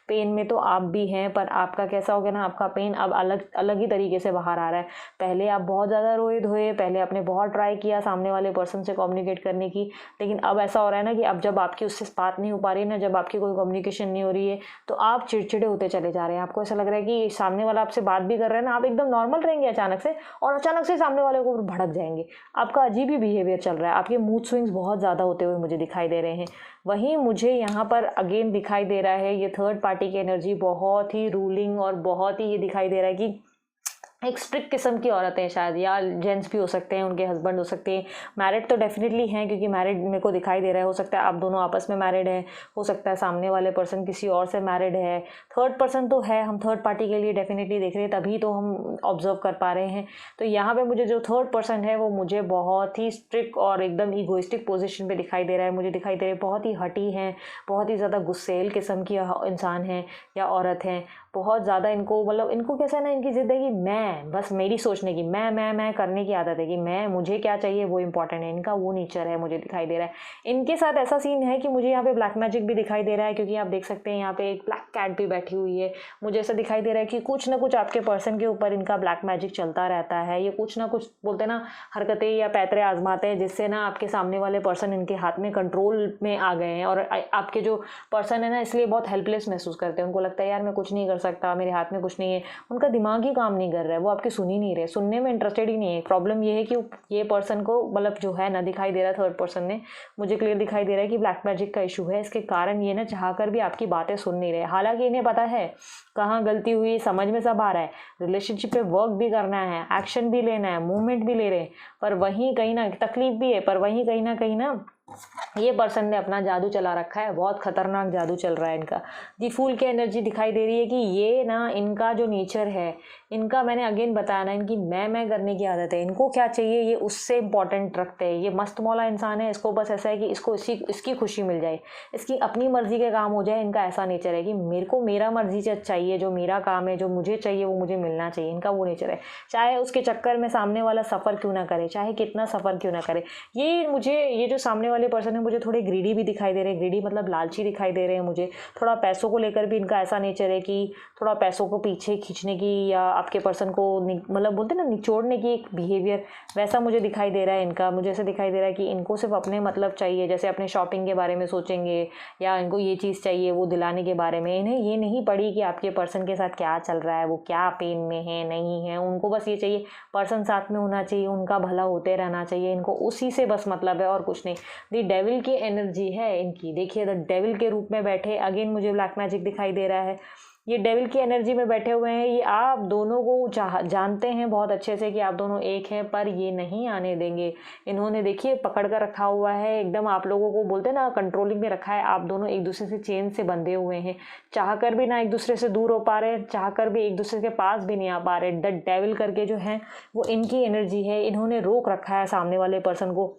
पेन में तो आप भी हैं, पर आपका कैसा हो गया ना, आपका पेन अब अलग अलग ही तरीके से बाहर आ रहा है। पहले आप बहुत ज़्यादा रोए धोए, पहले आपने बहुत ट्राई किया सामने वाले पर्सन से कम्युनिकेट करने की, लेकिन अब ऐसा हो रहा है ना कि अब जब आपकी उससे बात नहीं हो पा रही है ना, जब आपकी कोई कम्युनिकेशन नहीं हो रही है, तो आप चिड़चिड़े होते चले जा रहे हैं। आपको ऐसा लग रहा है कि सामने वाला आपसे बात भी कर रहा है ना, आप एकदम नॉर्मल रहेंगे अचानक से, और अचानक से सामने वाले को भड़क जाएंगे। आपका अजीब ही बिहेवियर चल रहा है, आपके मूड स्विंग्स बहुत ज़्यादा होते हुए मुझे दिखाई दे रहे हैं। वहीं मुझे यहाँ पर अगेन दिखाई दे रहा है ये थर्ड पार्टी की एनर्जी बहुत ही रूलिंग, और बहुत ही ये दिखाई दे रहा है कि एक स्ट्रिक्ट किस्म की औरतें, शायद या जेंट्स भी हो सकते हैं, उनके हस्बैंड हो सकते हैं। मैरिड तो डेफिनेटली हैं, क्योंकि मैरिड मेरे को दिखाई दे रहा है। हो सकता है आप दोनों आपस में मैरिड हैं, हो सकता है सामने वाले पर्सन किसी और से मैरिड है, थर्ड पर्सन तो है, हम थर्ड पार्टी के लिए डेफिनेटली देख रहे हैं, तभी तो हम ऑब्जर्व कर पा रहे हैं। तो यहाँ पर मुझे जो थर्ड पर्सन है वो मुझे बहुत ही स्ट्रिक्ट और एकदम ईगोइस्टिक पोजिशन पर दिखाई दे रहा है। मुझे दिखाई दे रहा है बहुत ही हटी हैं, बहुत ही ज़्यादा गुस्सेल किस्म की इंसान हैं या औरत हैं। बहुत ज़्यादा इनको मतलब इनको कैसा है ना, इनकी ज़िद है कि मैं बस मेरी सोचने की, मैं करने की आदत है कि मैं, मुझे क्या चाहिए वो इंपॉर्टेंट है। इनका वो नेचर है मुझे दिखाई दे रहा है। इनके साथ ऐसा सीन है कि मुझे यहाँ पे ब्लैक मैजिक भी दिखाई दे रहा है, क्योंकि आप देख सकते हैं यहाँ पे एक ब्लैक कैट भी बैठी हुई है। मुझे ऐसा दिखाई दे रहा है कि कुछ ना कुछ आपके पर्सन के ऊपर इनका ब्लैक मैजिक चलता रहता है। ये कुछ ना कुछ बोलते हैं ना हरकतें या पैतरे आजमाते हैं, जिससे ना आपके सामने वाले पर्सन इनके हाथ में कंट्रोल में आ गए हैं, और आपके जो पर्सन है ना इसलिए बहुत हेल्पलेस महसूस करते हैं। उनको लगता है यार मैं कुछ नहीं कर सकता, मेरे हाथ में कुछ नहीं है। उनका दिमाग ही काम नहीं कर रहा है, वो आपकी सुन ही नहीं रहे, सुनने में इंटरेस्टेड ही नहीं है। प्रॉब्लम ये है कि ये पर्सन को मतलब जो है ना दिखाई दे रहा है, थर्ड पर्सन ने मुझे क्लियर दिखाई दे रहा है कि ब्लैक मैजिक का इशू है। इसके कारण ये ना चाहकर भी आपकी बातें सुन नहीं रहे। हालांकि इन्हें पता है कहाँ गलती हुई, समझ में सब आ रहा है, रिलेशनशिप पे वर्क भी करना है, एक्शन भी लेना है, मूवमेंट भी ले रहे हैं, पर वहीं कहीं ना तकलीफ भी है, पर वहीं कहीं ना ये पर्सन ने अपना जादू चला रखा है। बहुत खतरनाक जादू चल रहा है इनका। दी फूल की एनर्जी दिखाई दे रही है कि ये ना इनका जो नेचर है, इनका मैंने अगेन बताया ना, इनकी मैं करने की आदत है। इनको क्या चाहिए ये उससे इंपॉर्टेंट रखते हैं। ये मस्त मौला इंसान है, इसको बस ऐसा है कि इसको इसकी खुशी मिल जाए, इसकी अपनी मर्जी के काम हो जाए। इनका ऐसा नेचर है कि मेरे को मेरा मर्जी से चाहिए, जो मेरा काम है, जो मुझे चाहिए वो मुझे मिलना चाहिए। इनका वो नेचर है, चाहे उसके चक्कर में सामने वाला सफ़र क्यों ना करे, चाहे कितना सफ़र क्यों ना करे। ये जो सामने वाले पर्सन है मुझे थोड़े ग्रीडी भी दिखाई दे रहे हैं। ग्रीडी मतलब लालची दिखाई दे रहे हैं मुझे। थोड़ा पैसों को लेकर भी इनका ऐसा नेचर है कि थोड़ा पैसों को पीछे खींचने की, या आपके पर्सन को मतलब बोलते हैं ना निचोड़ने की एक बिहेवियर, वैसा मुझे दिखाई दे रहा है इनका। मुझे ऐसा दिखाई दे रहा है कि इनको सिर्फ अपने मतलब चाहिए, जैसे अपने शॉपिंग के बारे में सोचेंगे, या इनको ये चीज़ चाहिए वो दिलाने के बारे में। इन्हें ये नहीं पड़ी कि आपके पर्सन के साथ क्या चल रहा है, वो क्या पेन में है नहीं है। उनको बस ये चाहिए पर्सन साथ में होना चाहिए, उनका भला होते रहना चाहिए, इनको उसी से बस मतलब है और कुछ नहीं। दी डेविल की एनर्जी है इनकी, देखिए द डेविल के रूप में बैठे। अगेन मुझे ब्लैक मैजिक दिखाई दे रहा है। ये डेविल की एनर्जी में बैठे हुए हैं, ये आप दोनों को जानते हैं बहुत अच्छे से कि आप दोनों एक हैं, पर ये नहीं आने देंगे। इन्होंने देखिए पकड़ कर रखा हुआ है एकदम, आप लोगों को बोलते हैं ना कंट्रोलिंग में रखा है। आप दोनों एक दूसरे से चेन से बंधे हुए हैं, चाह कर भी ना एक दूसरे से दूर हो पा रहे, चाह कर भी एक दूसरे के पास भी नहीं आ पा रहे। द डेविल करके जो है वो इनकी एनर्जी है, इन्होंने रोक रखा है सामने वाले पर्सन को,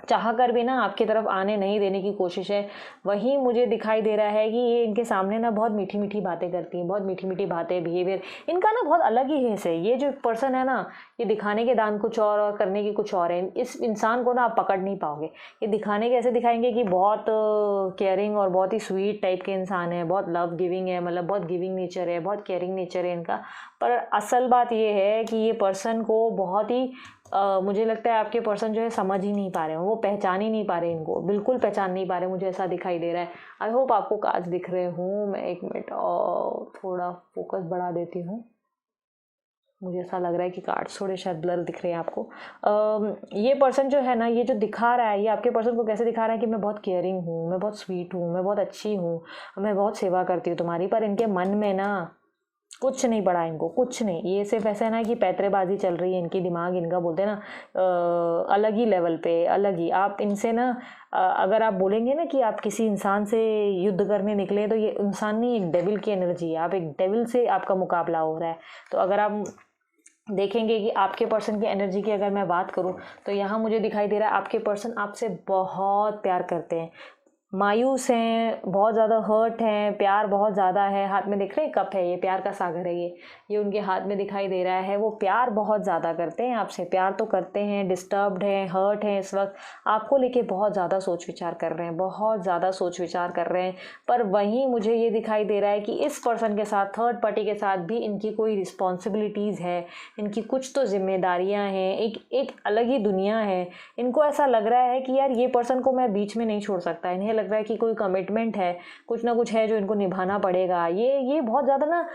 चाह कर भी ना आपकी तरफ आने नहीं देने की कोशिश है। वहीं मुझे दिखाई दे रहा है कि ये इनके सामने ना बहुत मीठी मीठी बातें करती हैं, बहुत मीठी मीठी बातें, बिहेवियर इनका ना बहुत अलग ही है से। ये जो पर्सन है ना, ये दिखाने के दान कुछ और करने की कुछ और है। इस इंसान को ना आप पकड़ नहीं पाओगे। ये दिखाने के ऐसे दिखाएंगे कि बहुत केयरिंग और बहुत ही स्वीट टाइप के इंसान है, बहुत लव गिविंग है, मतलब बहुत गिविंग नेचर है, बहुत केयरिंग नेचर है इनका। पर असल बात ये है कि ये पर्सन को बहुत ही मुझे लगता है आपके पर्सन जो है समझ ही नहीं पा रहे हैं, वो पहचान ही नहीं पा रहे, इनको बिल्कुल पहचान नहीं पा रहे, मुझे ऐसा दिखाई दे रहा है। आई होप आपको कार्ड्स दिख रहे हूँ। मैं 1 मिनट और थोड़ा फोकस बढ़ा देती हूँ, मुझे ऐसा लग रहा है कि कार्ड्स थोड़े शायद ब्लर दिख रहे हैं आपको। ये पर्सन जो है ना, ये जो दिखा रहा है, ये आपके पर्सन को कैसे दिखा रहा है कि मैं बहुत केयरिंग हूँ, मैं बहुत स्वीट हूँ, मैं बहुत अच्छी हूँ, मैं बहुत सेवा करती हूँ तुम्हारी। पर इनके मन में ना कुछ नहीं पड़ा, इनको कुछ नहीं। ये सिर्फ ऐसा है ना कि पैतरेबाजी चल रही है, इनकी दिमाग इनका बोलते हैं ना अलग ही लेवल पे, अलग ही। आप इनसे ना अगर आप बोलेंगे ना कि आप किसी इंसान से युद्ध करने निकले, तो ये इंसान नहीं, एक डेविल की एनर्जी है। आप एक डेविल से आपका मुकाबला हो रहा है। तो अगर आप देखेंगे कि आपके पर्सन की एनर्जी की अगर मैं बात करूं, तो यहाँ मुझे दिखाई दे रहा है आपके पर्सन आपसे बहुत प्यार करते हैं, मायूस हैं, बहुत ज़्यादा हर्ट हैं, प्यार बहुत ज़्यादा है। हाथ में दिख रहे हैं कप है, ये प्यार का सागर है, ये उनके हाथ में दिखाई दे रहा है। वो प्यार बहुत ज़्यादा करते हैं आपसे, प्यार तो करते हैं, डिस्टर्ब्ड हैं, हर्ट हैं इस वक्त, आपको लेके बहुत ज़्यादा सोच विचार कर रहे हैं, बहुत ज़्यादा सोच विचार कर रहे हैं। पर वहीं मुझे ये दिखाई दे रहा है कि इस पर्सन के साथ, थर्ड पार्टी के साथ भी इनकी कोई रिस्पॉन्सिबिलिटीज़ है, इनकी कुछ तो जिम्मेदारियाँ हैं, एक अलग ही दुनिया है। इनको ऐसा लग रहा है कि यार ये पर्सन को मैं बीच में नहीं छोड़ सकता। इन्हें लग रहा है कि कोई कमिटमेंट है, कुछ ना कुछ है जो इनको निभाना पड़ेगा। ये बहुत ज़्यादा ना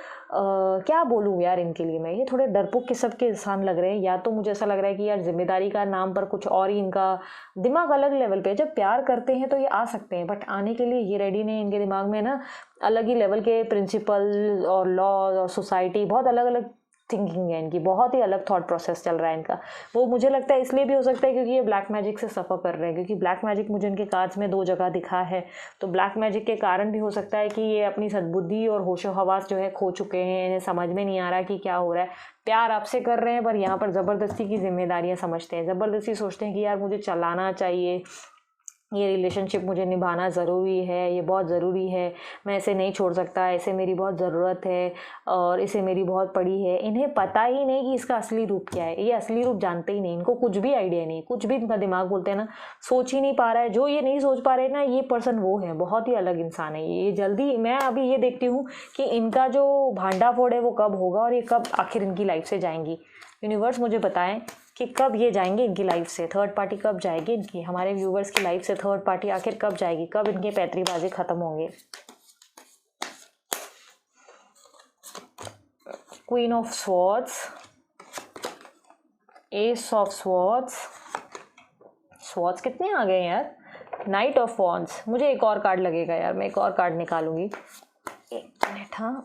क्या बोलूँ यार इनके लिए मैं, ये थोड़े डरपोक किस्म के इंसान लग रहे हैं। या तो मुझे ऐसा लग रहा है कि यार जिम्मेदारी का नाम पर कुछ और ही इनका दिमाग अलग लेवल पे। जब प्यार करते हैं तो ये आ सकते हैं, बट आने के लिए ये रेडी नहीं। इनके दिमाग में ना अलग ही लेवल के प्रिंसिपल और लॉ और सोसाइटी, बहुत अलग अलग थिंकिंग है इनकी, बहुत ही अलग थॉट प्रोसेस चल रहा है इनका। वो मुझे लगता है इसलिए भी हो सकता है क्योंकि ये ब्लैक मैजिक से सफ़र कर रहे हैं, क्योंकि ब्लैक मैजिक मुझे इनके कार्ड्स में 2 जगह दिखा है। तो ब्लैक मैजिक के कारण भी हो सकता है कि ये अपनी सद्बुद्धि और होशो हवास जो है खो चुके हैं, इन्हें समझ में नहीं आ रहा कि क्या हो रहा है। प्यार आपसे कर रहे हैं, पर यहाँ पर ज़बरदस्ती की जिम्मेदारियाँ समझते हैं, ज़बरदस्ती सोचते हैं कि यार मुझे चलाना चाहिए, ये रिलेशनशिप मुझे निभाना ज़रूरी है, ये बहुत ज़रूरी है, मैं इसे नहीं छोड़ सकता, इसे मेरी बहुत ज़रूरत है और इसे मेरी बहुत पड़ी है। इन्हें पता ही नहीं कि इसका असली रूप क्या है, ये असली रूप जानते ही नहीं, इनको कुछ भी आइडिया नहीं, कुछ भी इनका दिमाग बोलते हैं ना सोच ही नहीं पा रहा है। जो ये नहीं सोच पा रहे ना, ये पर्सन वो है, बहुत ही अलग इंसान है ये। जल्दी मैं अभी ये देखती हूँ कि इनका जो भांडा फोड़ है वो कब होगा और ये कब आखिर इनकी लाइफ से जाएंगी। यूनिवर्स मुझे बताएं कि कब ये जाएंगे इनकी लाइफ से, थर्ड पार्टी कब जाएगी इनकी, हमारे व्यूवर्स की लाइफ से थर्ड पार्टी आखिर कब जाएगी, कब इनके पैतरीबाजी खत्म होंगे। Queen of swords, S of swords, swords कितने आ गए यार, नाइट ऑफ वॉन्ड्स। मुझे एक और कार्ड लगेगा यार, मैं एक और कार्ड निकालूंगी, 1 मिनट। हाँ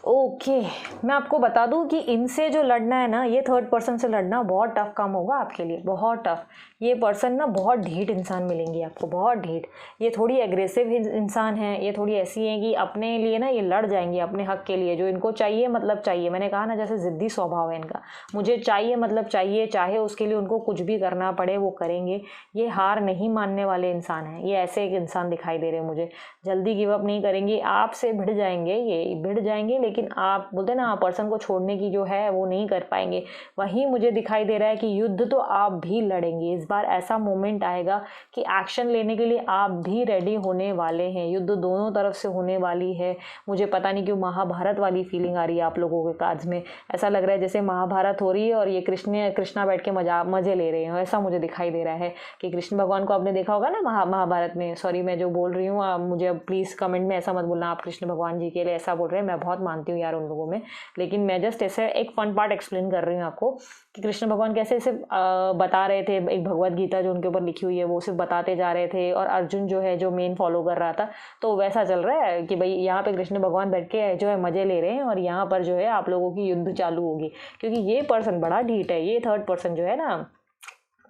ओके मैं आपको बता दूं कि इनसे जो लड़ना है ना, ये थर्ड पर्सन से लड़ना बहुत टफ काम होगा आपके लिए, बहुत टफ। ये पर्सन ना बहुत ढीठ इंसान मिलेंगी आपको, बहुत ढीठ। ये थोड़ी एग्रेसिव इंसान है, ये थोड़ी ऐसी है कि अपने लिए ना ये लड़ जाएंगी अपने हक के लिए, जो इनको चाहिए मतलब चाहिए। मैंने कहा ना जैसे ज़िद्दी स्वभाव है इनका, मुझे चाहिए मतलब चाहिए, चाहे उसके लिए उनको कुछ भी करना पड़े वो करेंगे। ये हार नहीं मानने वाले इंसान हैं, ये ऐसे एक इंसान दिखाई दे रहे हैं मुझे। जल्दी गिव अप नहीं करेंगे, आपसे भिड़ जाएंगे, ये भिड़ जाएंगे, लेकिन आप बोलते ना पर्सन को छोड़ने की जो है वो नहीं कर पाएंगे। वहीं मुझे दिखाई दे रहा है कि युद्ध तो आप भी लड़ेंगे। इस बार ऐसा मोमेंट आएगा कि एक्शन लेने के लिए आप भी रेडी होने वाले हैं। युद्ध दोनों तरफ से होने वाली है। मुझे पता नहीं क्यों महाभारत वाली फीलिंग आ रही है आप लोगों के कार्ड्स में। ऐसा लग रहा है जैसे महाभारत हो रही है और ये कृष्णा बैठ के मजे ले रहे हैं, ऐसा मुझे दिखाई दे रहा है कि कृष्ण भगवान को आपने देखा होगा ना महाभारत में। सॉरी मैं जो बोल रही हूँ मुझे प्लीज़ कमेंट में ऐसा मत बोलना आप कृष्ण भगवान जी के लिए ऐसा बोल रहे हैं, मैं बहुत मानती मानती हूँ यार उन लोगों में, लेकिन मैं जस्ट ऐसे एक फन पार्ट एक्सप्लेन कर रही हूँ आपको कि कृष्ण भगवान कैसे ऐसे बता रहे थे, एक भगवद गीता जो उनके ऊपर लिखी हुई है वो सिर्फ बताते जा रहे थे और अर्जुन जो है जो मेन फॉलो कर रहा था, तो वैसा चल रहा है कि भाई यहाँ पे कृष्ण भगवान बैठ के जो है मज़े ले रहे हैं और यहाँ पर जो है आप लोगों की युद्ध चालू होगी, क्योंकि ये पर्सन बड़ा ढीठ है, ये थर्ड पर्सन जो है ना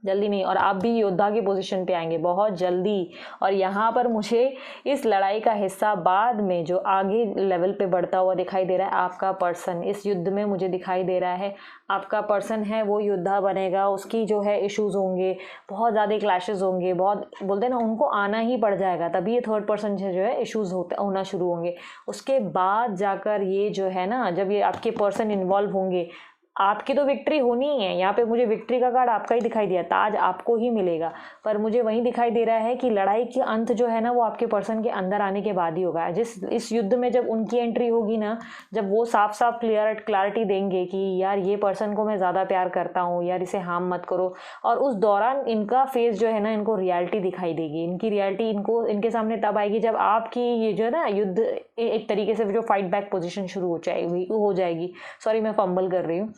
जल्दी नहीं, और आप भी योद्धा की पोजीशन पे आएंगे बहुत जल्दी। और यहाँ पर मुझे इस लड़ाई का हिस्सा बाद में जो आगे लेवल पे बढ़ता हुआ दिखाई दे रहा है, आपका पर्सन इस युद्ध में मुझे दिखाई दे रहा है, आपका पर्सन है वो योद्धा बनेगा, उसकी जो है इश्यूज होंगे, बहुत ज़्यादा क्लैशेस होंगे, बहुत बोलते हैं ना उनको आना ही पड़ जाएगा, तभी ये थर्ड पर्सन से जो है इश्यूज होना शुरू होंगे। उसके बाद जाकर ये जो है ना, जब ये आपके पर्सन इन्वॉल्व होंगे, आपकी तो विक्ट्री होनी ही है। यहाँ पे मुझे विक्ट्री का कार्ड आपका ही दिखाई दिया, ताज आपको ही मिलेगा, पर मुझे वहीं दिखाई दे रहा है कि लड़ाई के अंत जो है ना वो आपके पर्सन के अंदर आने के बाद ही होगा। इस युद्ध में जब उनकी एंट्री होगी ना, जब वो साफ साफ क्लैरिटी देंगे कि यार ये पर्सन को मैं ज़्यादा प्यार करता हूँ, यार इसे हार्म मत करो, और उस दौरान इनका फेस जो है ना, इनको रियलिटी दिखाई देगी, इनकी रियलिटी इनके सामने तब आएगी जब आपकी ये जो है ना युद्ध एक तरीके से जो फाइट बैक पोजिशन शुरू हो जाएगी। सॉरी मैं फंबल कर रही हूँ।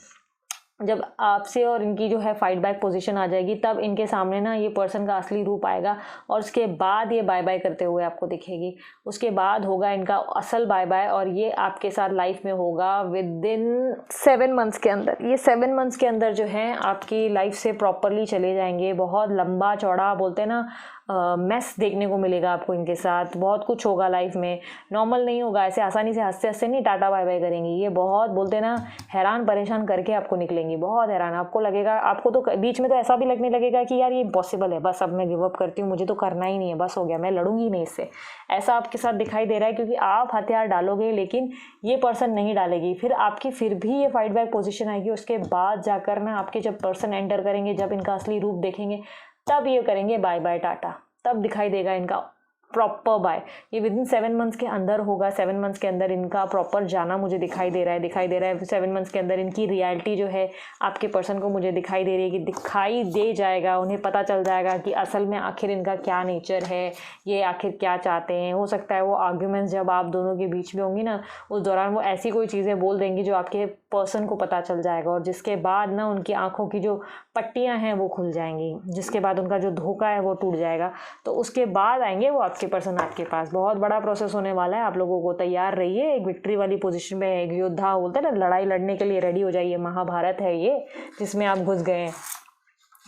जब आपसे और इनकी जो है फाइट बैक पोजीशन आ जाएगी, तब इनके सामने ना ये पर्सन का असली रूप आएगा और उसके बाद ये बाय बाय करते हुए आपको दिखेगी। उसके बाद होगा इनका असल बाय बाय, और ये आपके साथ लाइफ में होगा विद इन 7 मंथ्स के अंदर। ये 7 मंथ्स के अंदर जो है आपकी लाइफ से प्रॉपरली चले जाएंगे। बहुत लंबा चौड़ा बोलते हैं ना मैस देखने को मिलेगा आपको इनके साथ, बहुत कुछ होगा लाइफ में, नॉर्मल नहीं होगा, ऐसे आसानी से हंसते हंसते नहीं टाटा बाय बाय करेंगी। ये बहुत बोलते हैं ना हैरान परेशान करके आपको निकलेंगी, बहुत हैरान। आपको लगेगा, आपको तो बीच में तो ऐसा भी लगने लगेगा कि यार ये इम्पॉसिबल है, बस अब मैं गिव अप करती हूँ, मुझे तो करना ही नहीं है, बस हो गया, मैं लड़ूंगी नहीं इससे, ऐसा आपके साथ दिखाई दे रहा है। क्योंकि आप हथियार डालोगे लेकिन ये पर्सन नहीं डालेगी, फिर भी ये फाइट बैक पोजीशन आएगी। उसके बाद जाकर ना आपके जब पर्सन एंटर करेंगे, जब इनका असली रूप देखेंगे, तब ये करेंगे बाय बाय टाटा, तब दिखाई देगा इनका प्रॉपर बाय। ये विद इन 7 मंथ्स के अंदर होगा। 7 मंथ्स के अंदर इनका प्रॉपर जाना मुझे दिखाई दे रहा है। 7 मंथ्स के अंदर इनकी रियलिटी जो है आपके पर्सन को मुझे दिखाई दे रही है कि दिखाई दे जाएगा, उन्हें पता चल जाएगा कि असल में आखिर इनका क्या नेचर है, ये आखिर क्या चाहते हैं। हो सकता है वो आर्ग्यूमेंट्स जब आप दोनों के बीच में होंगी ना, उस दौरान वो ऐसी कोई चीज़ें बोल देंगी जो आपके पर्सन को पता चल जाएगा, और जिसके बाद ना उनकी आंखों की जो पट्टियां हैं वो खुल जाएंगी, जिसके बाद उनका जो धोखा है वो टूट जाएगा। तो उसके बाद आएंगे वो आपके पर्सन आपके पास। बहुत बड़ा प्रोसेस होने वाला है, आप लोगों को तैयार रहिए। एक विक्ट्री वाली पोजीशन में, एक योद्धा बोलते हैं ना, लड़ाई लड़ने के लिए रेडी हो जाइए। महाभारत है ये जिसमें आप घुस गए हैं,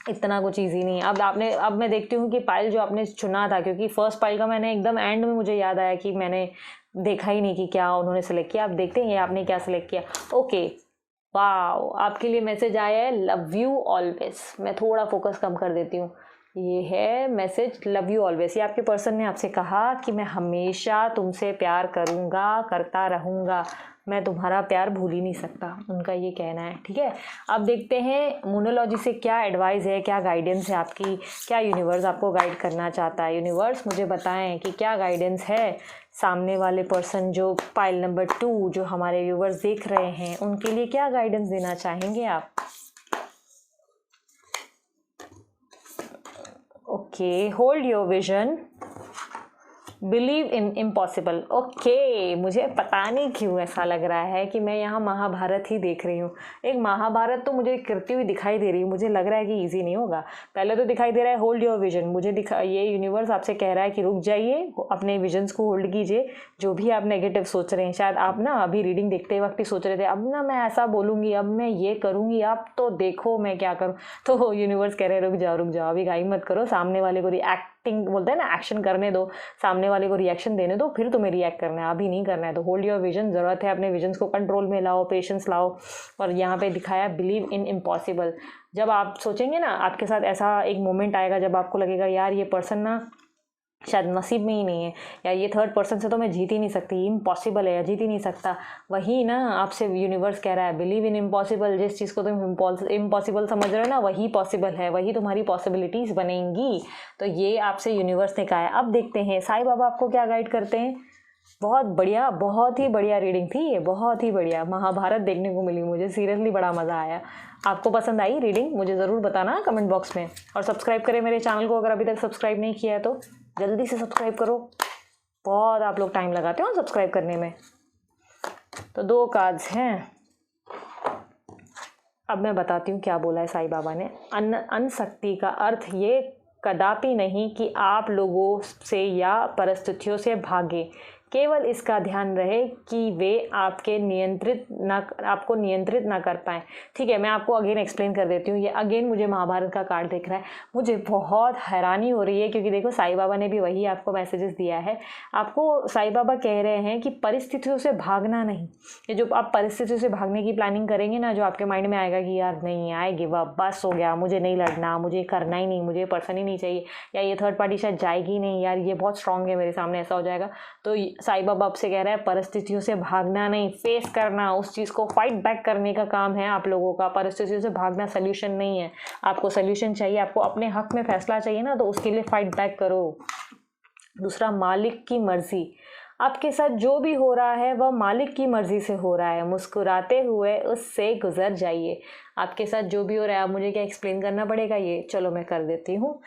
इतना कुछ ईजी नहीं। अब मैं देखती हूँ कि पाइल जो आपने चुना था, क्योंकि फर्स्ट पाइल का मैंने एकदम एंड में मुझे याद आया कि मैंने देखा ही नहीं कि क्या उन्होंने सेलेक्ट किया। आप देखते हैं आपने क्या सेलेक्ट किया। ओके, वाओ, आपके लिए मैसेज आया है लव यू ऑलवेज। मैं थोड़ा फोकस कम कर देती हूँ। ये है मैसेज लव यू ऑलवेज। ये आपके पर्सन ने आपसे कहा कि मैं हमेशा तुमसे प्यार करूँगा, करता रहूँगा, मैं तुम्हारा प्यार भूल ही नहीं सकता, उनका ये कहना है। ठीक है, अब देखते हैं मोनोलॉजी से क्या एडवाइस है, क्या गाइडेंस है आपकी, क्या यूनिवर्स आपको गाइड करना चाहता है। यूनिवर्स मुझे बताएं कि क्या गाइडेंस है सामने वाले पर्सन जो पाइल नंबर 2 जो हमारे व्यूवर्स देख रहे हैं, उनके लिए क्या गाइडेंस देना चाहेंगे आप। Okay, hold your vision, believe in impossible. Okay, मुझे पता नहीं क्यों ऐसा लग रहा है कि मैं यहाँ महाभारत ही देख रही हूँ। एक महाभारत तो मुझे करती हुई दिखाई दे रही है। मुझे लग रहा है कि इजी नहीं होगा। पहले तो दिखाई दे रहा है होल्ड योर विजन। ये यूनिवर्स आपसे कह रहा है कि रुक जाइए, अपने विजन्स को होल्ड कीजिए। जो भी आप नेगेटिव सोच रहे हैं, शायद आप ना अभी रीडिंग देखते वक्त ही सोच रहे थे अब ना मैं ऐसा बोलूँगी, अब मैं ये करूँगी, अब तो देखो मैं क्या करूँ। तो यूनिवर्स कह रहे हैं रुक जाओ, अभी घाई मत करो, सामने वाले को रिएक्टिंग बोलते हैं ना, एक्शन करने दो, सामने वाले को रिएक्शन देने दो, फिर तुम्हें रिएक्ट करना है, अभी नहीं करना है। तो होल्ड योर विजन, ज़रूरत है अपने विजन्स को कंट्रोल में लाओ, पेशेंस लाओ। और यहाँ पे दिखाया बिलीव इन इम्पॉसिबल। जब आप सोचेंगे ना, आपके साथ ऐसा एक मोमेंट आएगा जब आपको लगेगा यार ये पर्सन ना शायद नसीब में ही नहीं है, या ये थर्ड पर्सन से तो मैं जीत ही नहीं सकती, इम्पॉसिबल है या जीत ही नहीं सकता। वही ना आपसे यूनिवर्स कह रहा है बिलीव इन इम्पॉसिबल। जिस चीज़ को तुम इम्पॉसिबल समझ रहे हो ना, वही पॉसिबल है, वही तुम्हारी पॉसिबिलिटीज़ बनेंगी। तो ये आपसे यूनिवर्स ने कहा है। अब देखते हैं साईं बाबा आपको क्या गाइड करते हैं। बहुत बढ़िया, बहुत ही बढ़िया रीडिंग थी ये, बहुत ही बढ़िया। महाभारत देखने को मिली मुझे, सीरियसली बड़ा मज़ा आया। आपको पसंद आई रीडिंग, मुझे ज़रूर बताना कमेंट बॉक्स में। और सब्सक्राइब करें मेरे चैनल को, अगर अभी तक सब्सक्राइब नहीं किया है तो जल्दी से सब्सक्राइब करो। बहुत आप लोग टाइम लगाते हो सब्सक्राइब करने में। तो 2 कार्ड्स हैं। अब मैं बताती हूँ क्या बोला है साईं बाबा ने। अनशक्ति का अर्थ ये कदापि नहीं कि आप लोगों से या परिस्थितियों से भागे, केवल इसका ध्यान रहे कि वे आपको नियंत्रित ना कर पाएँ। ठीक है, मैं आपको अगेन एक्सप्लेन कर देती हूँ। ये अगेन मुझे महाभारत का कार्ड दिख रहा है। मुझे बहुत हैरानी हो रही है क्योंकि देखो साईं बाबा ने भी वही आपको मैसेजेस दिया है। आपको साईं बाबा कह रहे हैं कि परिस्थितियों से भागना नहीं। ये जो आप परिस्थितियों से भागने की प्लानिंग करेंगे ना, जो आपके माइंड में आएगा कि यार नहीं आएगी, वह बस हो गया, मुझे नहीं लड़ना, मुझे करना ही नहीं, मुझे पर्सन ही नहीं चाहिए, या ये थर्ड पार्टी शायद जाएगी नहीं, यार ये बहुत स्ट्रांग है मेरे सामने, ऐसा हो जाएगा। तो साईं बाबा आपसे कह रहा है परिस्थितियों से भागना नहीं, फेस करना, उस चीज़ को फाइट बैक करने का काम है आप लोगों का। परिस्थितियों से भागना सल्यूशन नहीं है। आपको सल्यूशन चाहिए, आपको अपने हक में फैसला चाहिए ना, तो उसके लिए फाइट बैक करो। दूसरा, मालिक की मर्जी। आपके साथ जो भी हो रहा है वह मालिक की मर्जी से हो रहा है, मुस्कुराते हुए उससे गुजर जाइए। आपके साथ जो भी हो रहा है, अब मुझे क्या एक्सप्लेन करना पड़ेगा, ये चलो मैं कर देती हूँ।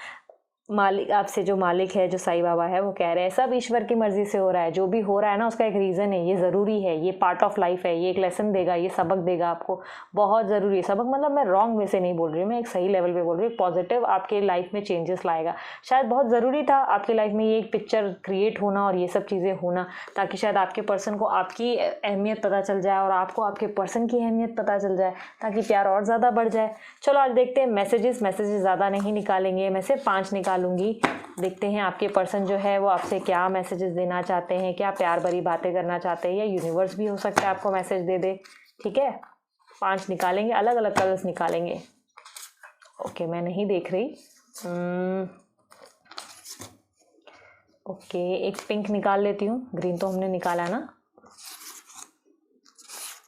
मालिक, आपसे जो मालिक है, जो साईं बाबा है, वो कह रहे हैं सब ईश्वर की मर्जी से हो रहा है। जो भी हो रहा है ना, उसका एक रीज़न है, ये ज़रूरी है, ये पार्ट ऑफ लाइफ है, ये एक लेसन देगा, ये सबक देगा आपको, बहुत ज़रूरी है सबक। मतलब मैं रॉन्ग वे से नहीं बोल रही हूँ, मैं एक सही लेवल पे बोल रही हूँ। पॉजिटिव आपके लाइफ में चेंजेस लाएगा। शायद बहुत ज़रूरी था आपकी लाइफ में ये एक पिक्चर क्रिएट होना और ये सब चीज़ें होना, ताकि शायद आपके पर्सन को आपकी अहमियत पता चल जाए और आपको आपके पर्सन की अहमियत पता चल जाए, ताकि प्यार और ज़्यादा बढ़ जाए। चलो आज देखते हैं मैसेजेस ज़्यादा नहीं निकालेंगे, मैं सिर्फ 5 निकालूंगी। देखते हैं आपके पर्सन जो है वो आपसे क्या मैसेजेस देना चाहते हैं, क्या प्यार भरी बातें करना चाहते हैं, या यूनिवर्स भी हो सकता है आपको मैसेज दे दे। ठीक है, 5 निकालेंगे, अलग अलग कलर्स निकालेंगे। ओके, मैं नहीं देख रही। ओके, एक पिंक निकाल लेती हूँ, ग्रीन तो हमने निकाला ना।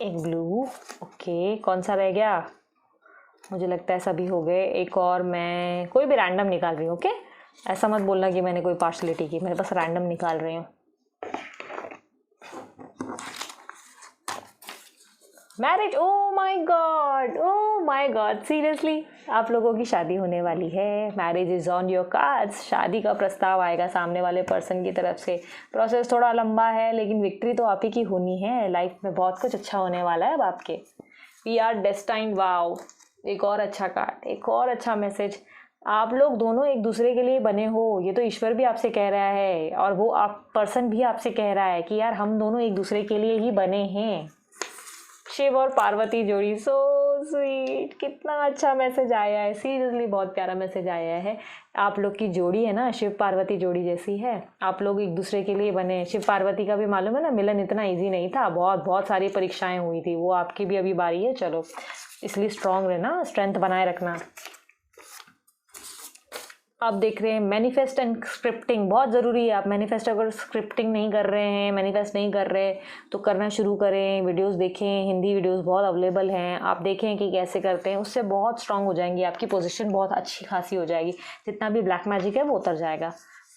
एक ब्लू। ओके, कौन सा रह गया? मुझे लगता है सभी हो गए। एक और मैं कोई भी रैंडम निकाल रही हूँ। ओके, ऐसा मत बोलना कि मैंने कोई पार्शलिटी की, मैं बस रैंडम निकाल रही हूँ। Marriage, oh my God, seriously आप लोगों की शादी होने वाली है। Marriage is on your cards. शादी का प्रस्ताव आएगा सामने वाले पर्सन की तरफ से। प्रोसेस थोड़ा लंबा है, लेकिन विक्ट्री तो आप ही की होनी है। लाइफ में बहुत कुछ अच्छा होने वाला है अब आपके। We are destined. वाओ, एक और अच्छा कार्ड, एक और अच्छा मैसेज। आप लोग दोनों एक दूसरे के लिए बने हो, ये तो ईश्वर भी आपसे कह रहा है, और वो आप पर्सन भी आपसे कह रहा है कि यार हम दोनों एक दूसरे के लिए ही बने हैं। शिव और पार्वती जोड़ी, सो स्वीट, कितना अच्छा मैसेज आया है। सीरियसली बहुत प्यारा मैसेज आया है। आप लोग की जोड़ी है ना, शिव पार्वती जोड़ी जैसी है। आप लोग एक दूसरे के लिए बने। शिव पार्वती का भी मालूम है ना, मिलन इतना इजी नहीं था, बहुत सारी परीक्षाएं हुई थी। वो आपकी भी अभी बारी है। चलो, इसलिए स्ट्रांग रहना, स्ट्रेंथ बनाए रखना। आप देख रहे हैं मैनिफेस्ट एंड स्क्रिप्टिंग, बहुत ज़रूरी है। आप मैनिफेस्ट अगर स्क्रिप्टिंग नहीं कर रहे हैं, मैनिफेस्ट नहीं कर रहे, तो करना शुरू करें। वीडियोस देखें, हिंदी वीडियोस बहुत अवेलेबल हैं, आप देखें कि कैसे करते हैं। उससे बहुत स्ट्रांग हो जाएंगी, आपकी पोजीशन बहुत अच्छी खासी हो जाएगी। जितना भी ब्लैक मैजिक है वो उतर जाएगा।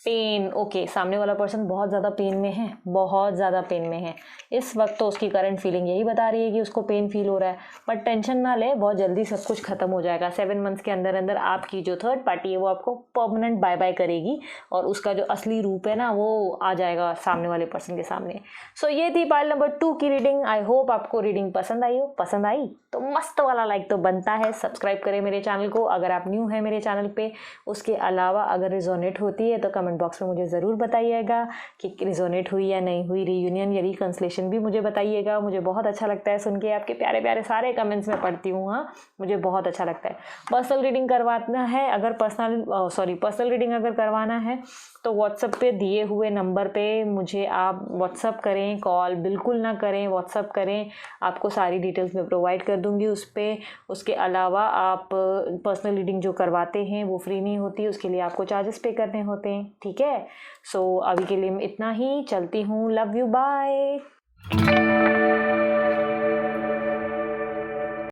पेन, ओके, सामने वाला पर्सन बहुत ज़्यादा पेन में है, बहुत ज़्यादा पेन में है इस वक्त। तो उसकी करंट फीलिंग यही बता रही है कि उसको पेन फील हो रहा है, बट टेंशन ना ले, बहुत जल्दी सब कुछ खत्म हो जाएगा। 7 मंथ्स के अंदर अंदर आपकी जो थर्ड पार्टी है वो आपको परमानेंट बाय बाय करेगी, और उसका जो असली रूप है ना वो आ जाएगा सामने वाले पर्सन के सामने। सो ये थी पाइल नंबर 2 की रीडिंग। आई होप आपको रीडिंग पसंद आई हो। पसंद आई तो मस्त वाला लाइक तो बनता है। सब्सक्राइब करें मेरे चैनल को अगर आप न्यू हैं मेरे चैनल पे। उसके अलावा अगर रिजोनेट होती है तो कमेंट बॉक्स में मुझे ज़रूर बताइएगा कि रिजोनेट हुई या नहीं हुई। रीयूनियन या रिकंसलेशन भी मुझे बताइएगा। मुझे बहुत अच्छा लगता है सुन के, आपके प्यारे प्यारे सारे कमेंट्स में पढ़ती हूँ। हाँ, मुझे बहुत अच्छा लगता है। पर्सनल रीडिंग करवाना है अगर पर्सनल रीडिंग अगर करवाना है तो व्हाट्सएप पे दिए हुए नंबर पे मुझे आप व्हाट्सएप करें, कॉल बिल्कुल ना करें, व्हाट्सएप करें। आपको सारी डिटेल्स मैं प्रोवाइड कर दूंगी उस पर। उसके अलावा आप पर्सनल रीडिंग जो करवाते हैं वो फ्री नहीं होती, उसके लिए आपको चार्जेस पे करने होते हैं। ठीक है, सो अभी के लिए इतना ही, चलती हूँ। Love you, bye.